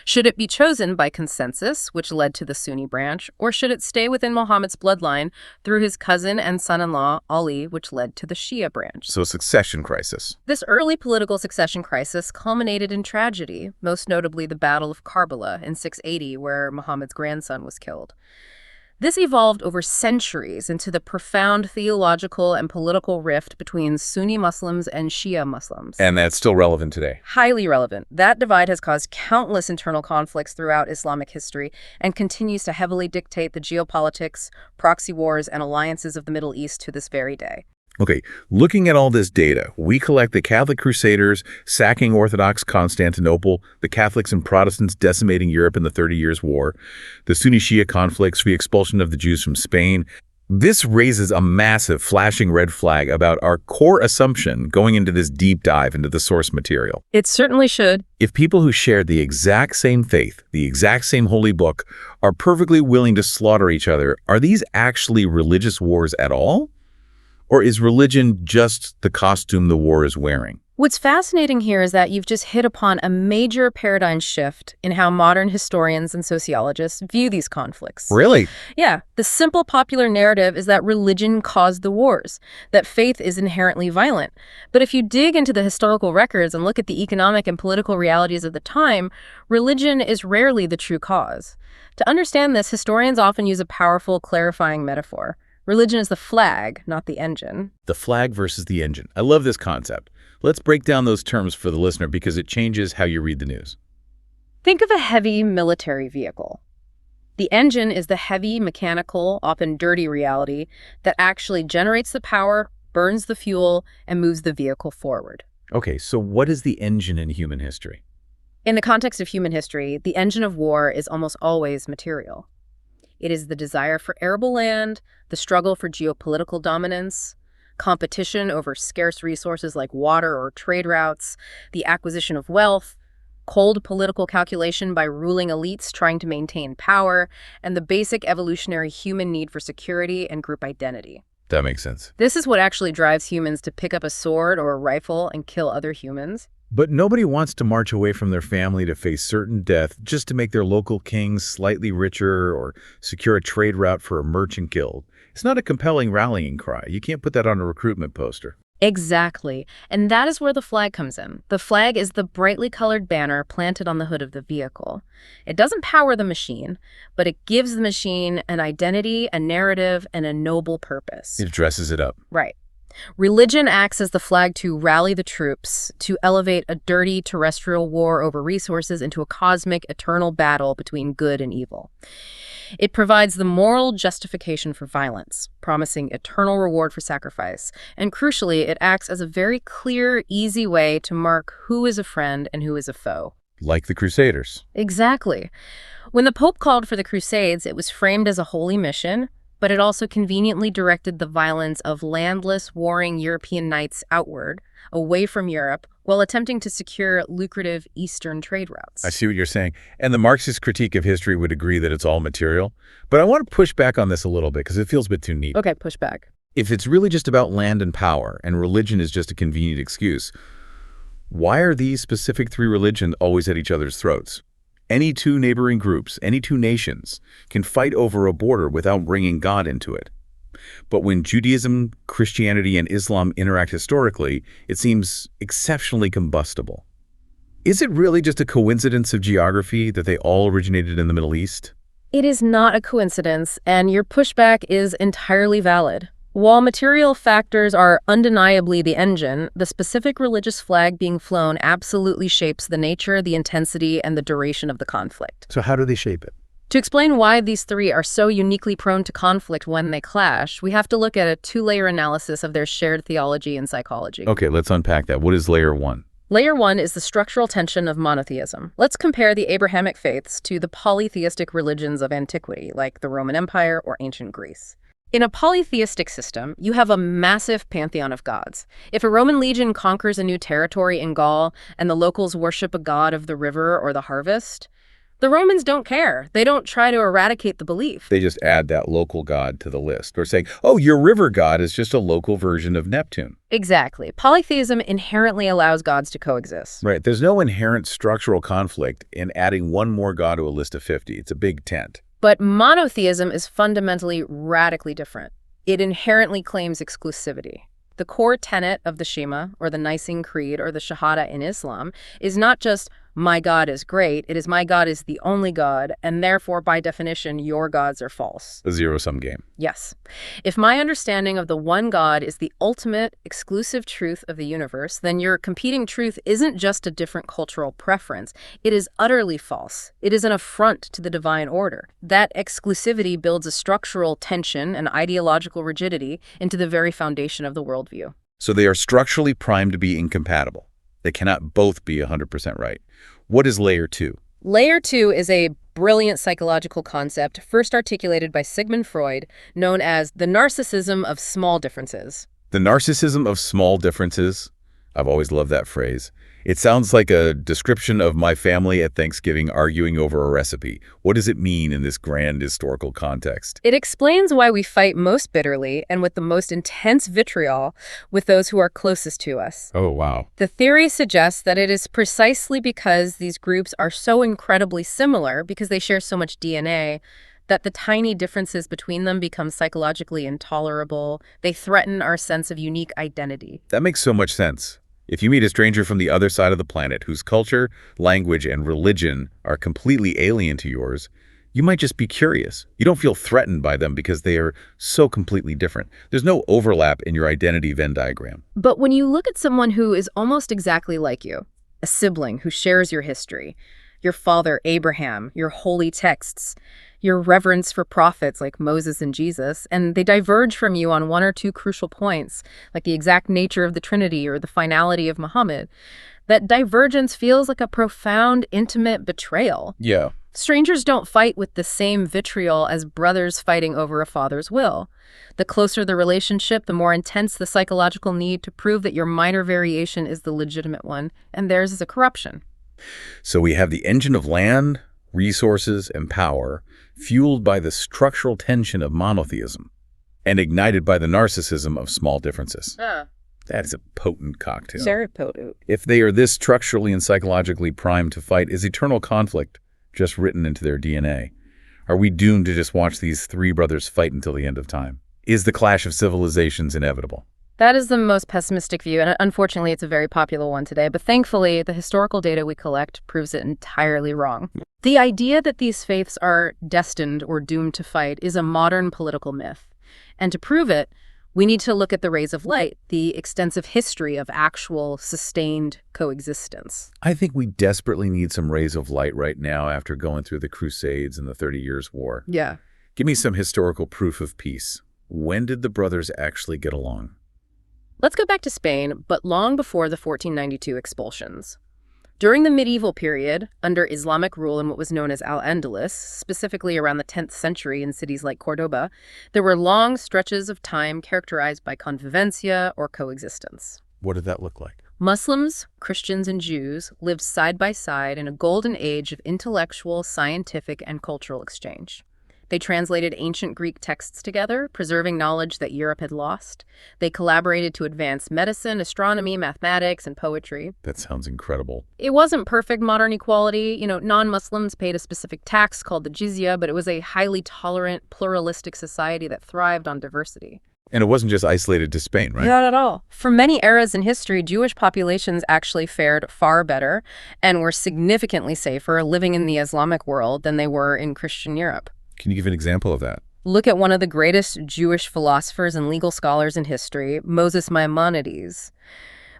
Should it be chosen by consensus, which led to the Sunni branch, or should it stay within Muhammad's bloodline through his cousin and son-in-law, Ali, which led to the Shia branch? So a succession crisis. This early political succession crisis culminated in tragedy, most notably the Battle of Karbala in 680, where Muhammad's grandson was killed. This evolved over centuries into the profound theological and political rift between Sunni Muslims and Shia Muslims. And that's still relevant today. Highly relevant. That divide has caused countless internal conflicts throughout Islamic history and continues to heavily dictate the geopolitics, proxy wars, and alliances of the Middle East to this very day. Okay, looking at all this data, we collect the Catholic Crusaders sacking Orthodox Constantinople, the Catholics and Protestants decimating Europe in the 30 Years' War, the Sunni-Shia conflicts, the expulsion of the Jews from Spain. This raises a massive flashing red flag about our core assumption going into this deep dive into the source material. It certainly should. If people who share the exact same faith, the exact same holy book, are perfectly willing to slaughter each other, are these actually religious wars at all? Or is religion just the costume the war is wearing? What's fascinating here is that you've just hit upon a major paradigm shift in how modern historians and sociologists view these conflicts. Really? Yeah. The simple popular narrative is that religion caused the wars, that faith is inherently violent. But if you dig into the historical records and look at the economic and political realities of the time, religion is rarely the true cause. To understand this, historians often use a powerful, clarifying metaphor. Religion is the flag, not the engine. The flag versus the engine. I love this concept. Let's break down those terms for the listener because it changes how you read the news. Think of a heavy military vehicle. The engine is the heavy, mechanical, often dirty reality that actually generates the power, burns the fuel, and moves the vehicle forward. Okay, so what is the engine in human history? In the context of human history, the engine of war is almost always material. It is the desire for arable land, the struggle for geopolitical dominance, competition over scarce resources like water or trade routes, the acquisition of wealth, cold political calculation by ruling elites trying to maintain power, and the basic evolutionary human need for security and group identity. That makes sense. This is what actually drives humans to pick up a sword or a rifle and kill other humans. But nobody wants to march away from their family to face certain death just to make their local kings slightly richer or secure a trade route for a merchant guild. It's not a compelling rallying cry. You can't put that on a recruitment poster. Exactly. And that is where the flag comes in. The flag is the brightly colored banner planted on the hood of the vehicle. It doesn't power the machine, but it gives the machine an identity, a narrative, and a noble purpose. It dresses it up. Right. Religion acts as the flag to rally the troops, to elevate a dirty terrestrial war over resources into a cosmic, eternal battle between good and evil. It provides the moral justification for violence, promising eternal reward for sacrifice. And crucially, it acts as a very clear, easy way to mark who is a friend and who is a foe. Like the Crusaders. Exactly. When the Pope called for the Crusades, it was framed as a holy mission, but it also conveniently directed the violence of landless, warring European knights outward, away from Europe, while attempting to secure lucrative Eastern trade routes. I see what you're saying. And the Marxist critique of history would agree that it's all material. But I want to push back on this a little bit because it feels a bit too neat. Okay, push back. If it's really just about land and power, and religion is just a convenient excuse, why are these specific three religions always at each other's throats? Any two neighboring groups, any two nations, can fight over a border without bringing God into it. But when Judaism, Christianity, and Islam interact historically, it seems exceptionally combustible. Is it really just a coincidence of geography that they all originated in the Middle East? It is not a coincidence, and your pushback is entirely valid. While material factors are undeniably the engine, the specific religious flag being flown absolutely shapes the nature, the intensity, and the duration of the conflict. So how do they shape it? To explain why these three are so uniquely prone to conflict when they clash, we have to look at a two-layer analysis of their shared theology and psychology. Okay, let's unpack that. What is layer one? Layer one is the structural tension of monotheism. Let's compare the Abrahamic faiths to the polytheistic religions of antiquity, like the Roman Empire or ancient Greece. In a polytheistic system, you have a massive pantheon of gods. If a Roman legion conquers a new territory in Gaul and the locals worship a god of the river or the harvest, the Romans don't care. They don't try to eradicate the belief. They just add that local god to the list, or saying, oh, your river god is just a local version of Neptune. Exactly. Polytheism inherently allows gods to coexist. Right. There's no inherent structural conflict in adding one more god to a list of 50. It's a big tent. But monotheism is fundamentally radically different. It inherently claims exclusivity. The core tenet of the Shema, or the Nicene Creed, or the Shahada in Islam, is not just, my God is great, it is my God is the only God, and therefore, by definition, your gods are false. A zero-sum game. Yes. If my understanding of the one God is the ultimate, exclusive truth of the universe, then your competing truth isn't just a different cultural preference. It is utterly false. It is an affront to the divine order. That exclusivity builds a structural tension and ideological rigidity into the very foundation of the worldview. So they are structurally primed to be incompatible. They cannot both be 100% right. What is layer two? Layer two is a brilliant psychological concept first articulated by Sigmund Freud, known as the narcissism of small differences. The narcissism of small differences? I've always loved that phrase. It sounds like a description of my family at Thanksgiving arguing over a recipe. What does it mean in this grand historical context? It explains why we fight most bitterly and with the most intense vitriol with those who are closest to us. Oh, wow. The theory suggests that it is precisely because these groups are so incredibly similar, because they share so much DNA, that the tiny differences between them become psychologically intolerable. They threaten our sense of unique identity. That makes so much sense. If you meet a stranger from the other side of the planet whose culture, language, and religion are completely alien to yours, you might just be curious. You don't feel threatened by them because they are so completely different. There's no overlap in your identity Venn diagram. But when you look at someone who is almost exactly like you, a sibling who shares your history, your father Abraham, your holy texts, your reverence for prophets like Moses and Jesus, and they diverge from you on one or two crucial points, like the exact nature of the Trinity or the finality of Muhammad, that divergence feels like a profound, intimate betrayal. Yeah. Strangers don't fight with the same vitriol as brothers fighting over a father's will. The closer the relationship, the more intense the psychological need to prove that your minor variation is the legitimate one, and theirs is a corruption. So we have the engine of land, resources, and power, fueled by the structural tension of monotheism, and ignited by the narcissism of small differences. That is a potent cocktail. Very potent. If they are this structurally and psychologically primed to fight, is eternal conflict just written into their DNA? Are we doomed to just watch these three brothers fight until the end of time? Is the clash of civilizations inevitable? That is the most pessimistic view, and unfortunately it's a very popular one today, but thankfully the historical data we collect proves it entirely wrong. The idea that these faiths are destined or doomed to fight is a modern political myth. And to prove it, we need to look at the rays of light, the extensive history of actual, sustained coexistence. I think we desperately need some rays of light right now after going through the Crusades and the 30 Years' War. Yeah. Give me some historical proof of peace. When did the brothers actually get along? Let's go back to Spain, but long before the 1492 expulsions. During the medieval period, under Islamic rule in what was known as Al-Andalus, specifically around the 10th century in cities like Cordoba, there were long stretches of time characterized by convivencia or coexistence. What did that look like? Muslims, Christians, and Jews lived side by side in a golden age of intellectual, scientific, and cultural exchange. They translated ancient Greek texts together, preserving knowledge that Europe had lost. They collaborated to advance medicine, astronomy, mathematics, and poetry. That sounds incredible. It wasn't perfect modern equality. Non-Muslims paid a specific tax called the jizya, but it was a highly tolerant, pluralistic society that thrived on diversity. And it wasn't just isolated to Spain, right? Not at all. For many eras in history, Jewish populations actually fared far better and were significantly safer living in the Islamic world than they were in Christian Europe. Can you give an example of that? Look at one of the greatest Jewish philosophers and legal scholars in history, Moses Maimonides.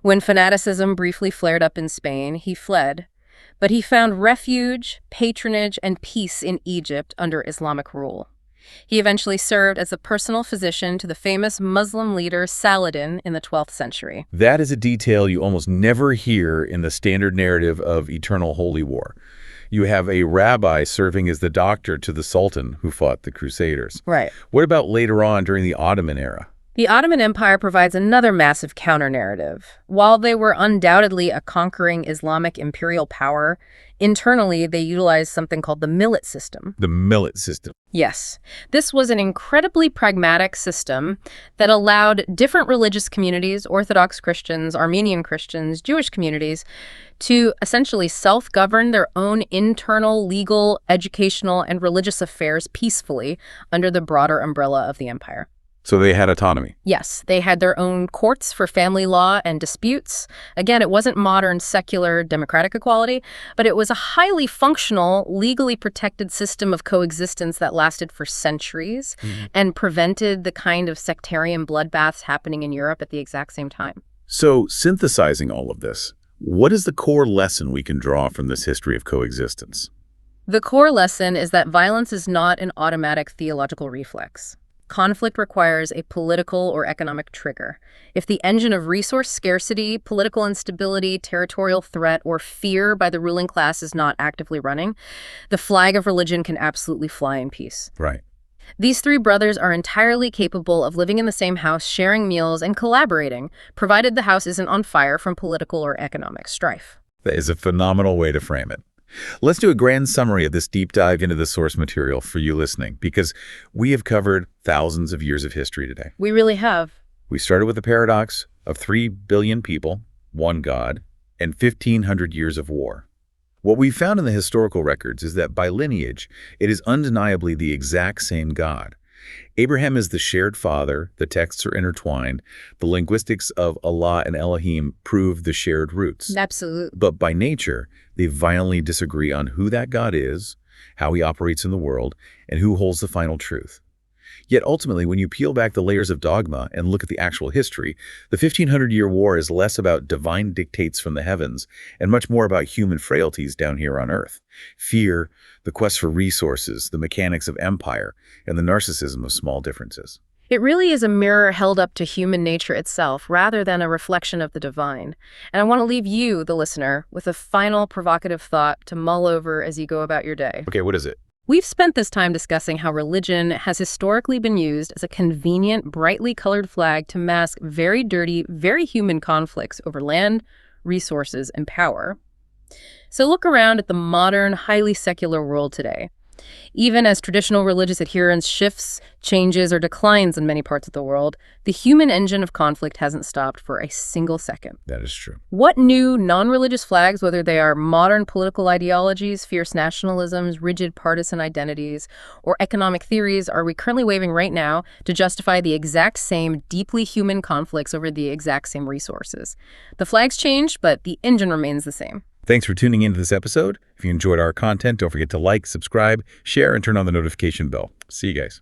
When fanaticism briefly flared up in Spain, he fled, but he found refuge, patronage, and peace in Egypt under Islamic rule. He eventually served as a personal physician to the famous Muslim leader Saladin in the 12th century. That is a detail you almost never hear in the standard narrative of eternal holy war. You have a rabbi serving as the doctor to the Sultan who fought the Crusaders. Right. What about later on during the Ottoman era? The Ottoman Empire provides another massive counter-narrative. While they were undoubtedly a conquering Islamic imperial power, internally they utilized something called the millet system. The millet system. Yes. This was an incredibly pragmatic system that allowed different religious communities, Orthodox Christians, Armenian Christians, Jewish communities, to essentially self-govern their own internal, legal, educational, and religious affairs peacefully under the broader umbrella of the empire. So they had autonomy. Yes, they had their own courts for family law and disputes. Again, it wasn't modern, secular, democratic equality, but it was a highly functional, legally protected system of coexistence that lasted for centuries and prevented the kind of sectarian bloodbaths happening in Europe at the exact same time. So, synthesizing all of this, what is the core lesson we can draw from this history of coexistence? The core lesson is that violence is not an automatic theological reflex. Conflict requires a political or economic trigger. If the engine of resource scarcity, political instability, territorial threat, or fear by the ruling class is not actively running, the flag of religion can absolutely fly in peace. Right. These three brothers are entirely capable of living in the same house, sharing meals, and collaborating, provided the house isn't on fire from political or economic strife. That is a phenomenal way to frame it. Let's do a grand summary of this deep dive into the source material for you listening, because we have covered thousands of years of history today. We really have. We started with the paradox of 3 billion people, one God, and 1,500 years of war. What we found in the historical records is that by lineage, it is undeniably the exact same God. Abraham is the shared father, the texts are intertwined, the linguistics of Allah and Elohim prove the shared roots. Absolutely. But by nature, they violently disagree on who that God is, how he operates in the world, and who holds the final truth. Yet ultimately, when you peel back the layers of dogma and look at the actual history, the 1,500-year war is less about divine dictates from the heavens and much more about human frailties down here on earth. Fear, the quest for resources, the mechanics of empire, and the narcissism of small differences. It really is a mirror held up to human nature itself, rather than a reflection of the divine. And I want to leave you, the listener, with a final provocative thought to mull over as you go about your day. Okay, what is it? We've spent this time discussing how religion has historically been used as a convenient, brightly colored flag to mask very dirty, very human conflicts over land, resources, and power. So look around at the modern, highly secular world today. Even as traditional religious adherence shifts, changes, or declines in many parts of the world, the human engine of conflict hasn't stopped for a single second. That is true. What new non-religious flags, whether they are modern political ideologies, fierce nationalisms, rigid partisan identities, or economic theories, are we currently waving right now to justify the exact same deeply human conflicts over the exact same resources? The flags change, but the engine remains the same. Thanks for tuning into this episode. If you enjoyed our content, don't forget to like, subscribe, share, and turn on the notification bell. See you guys.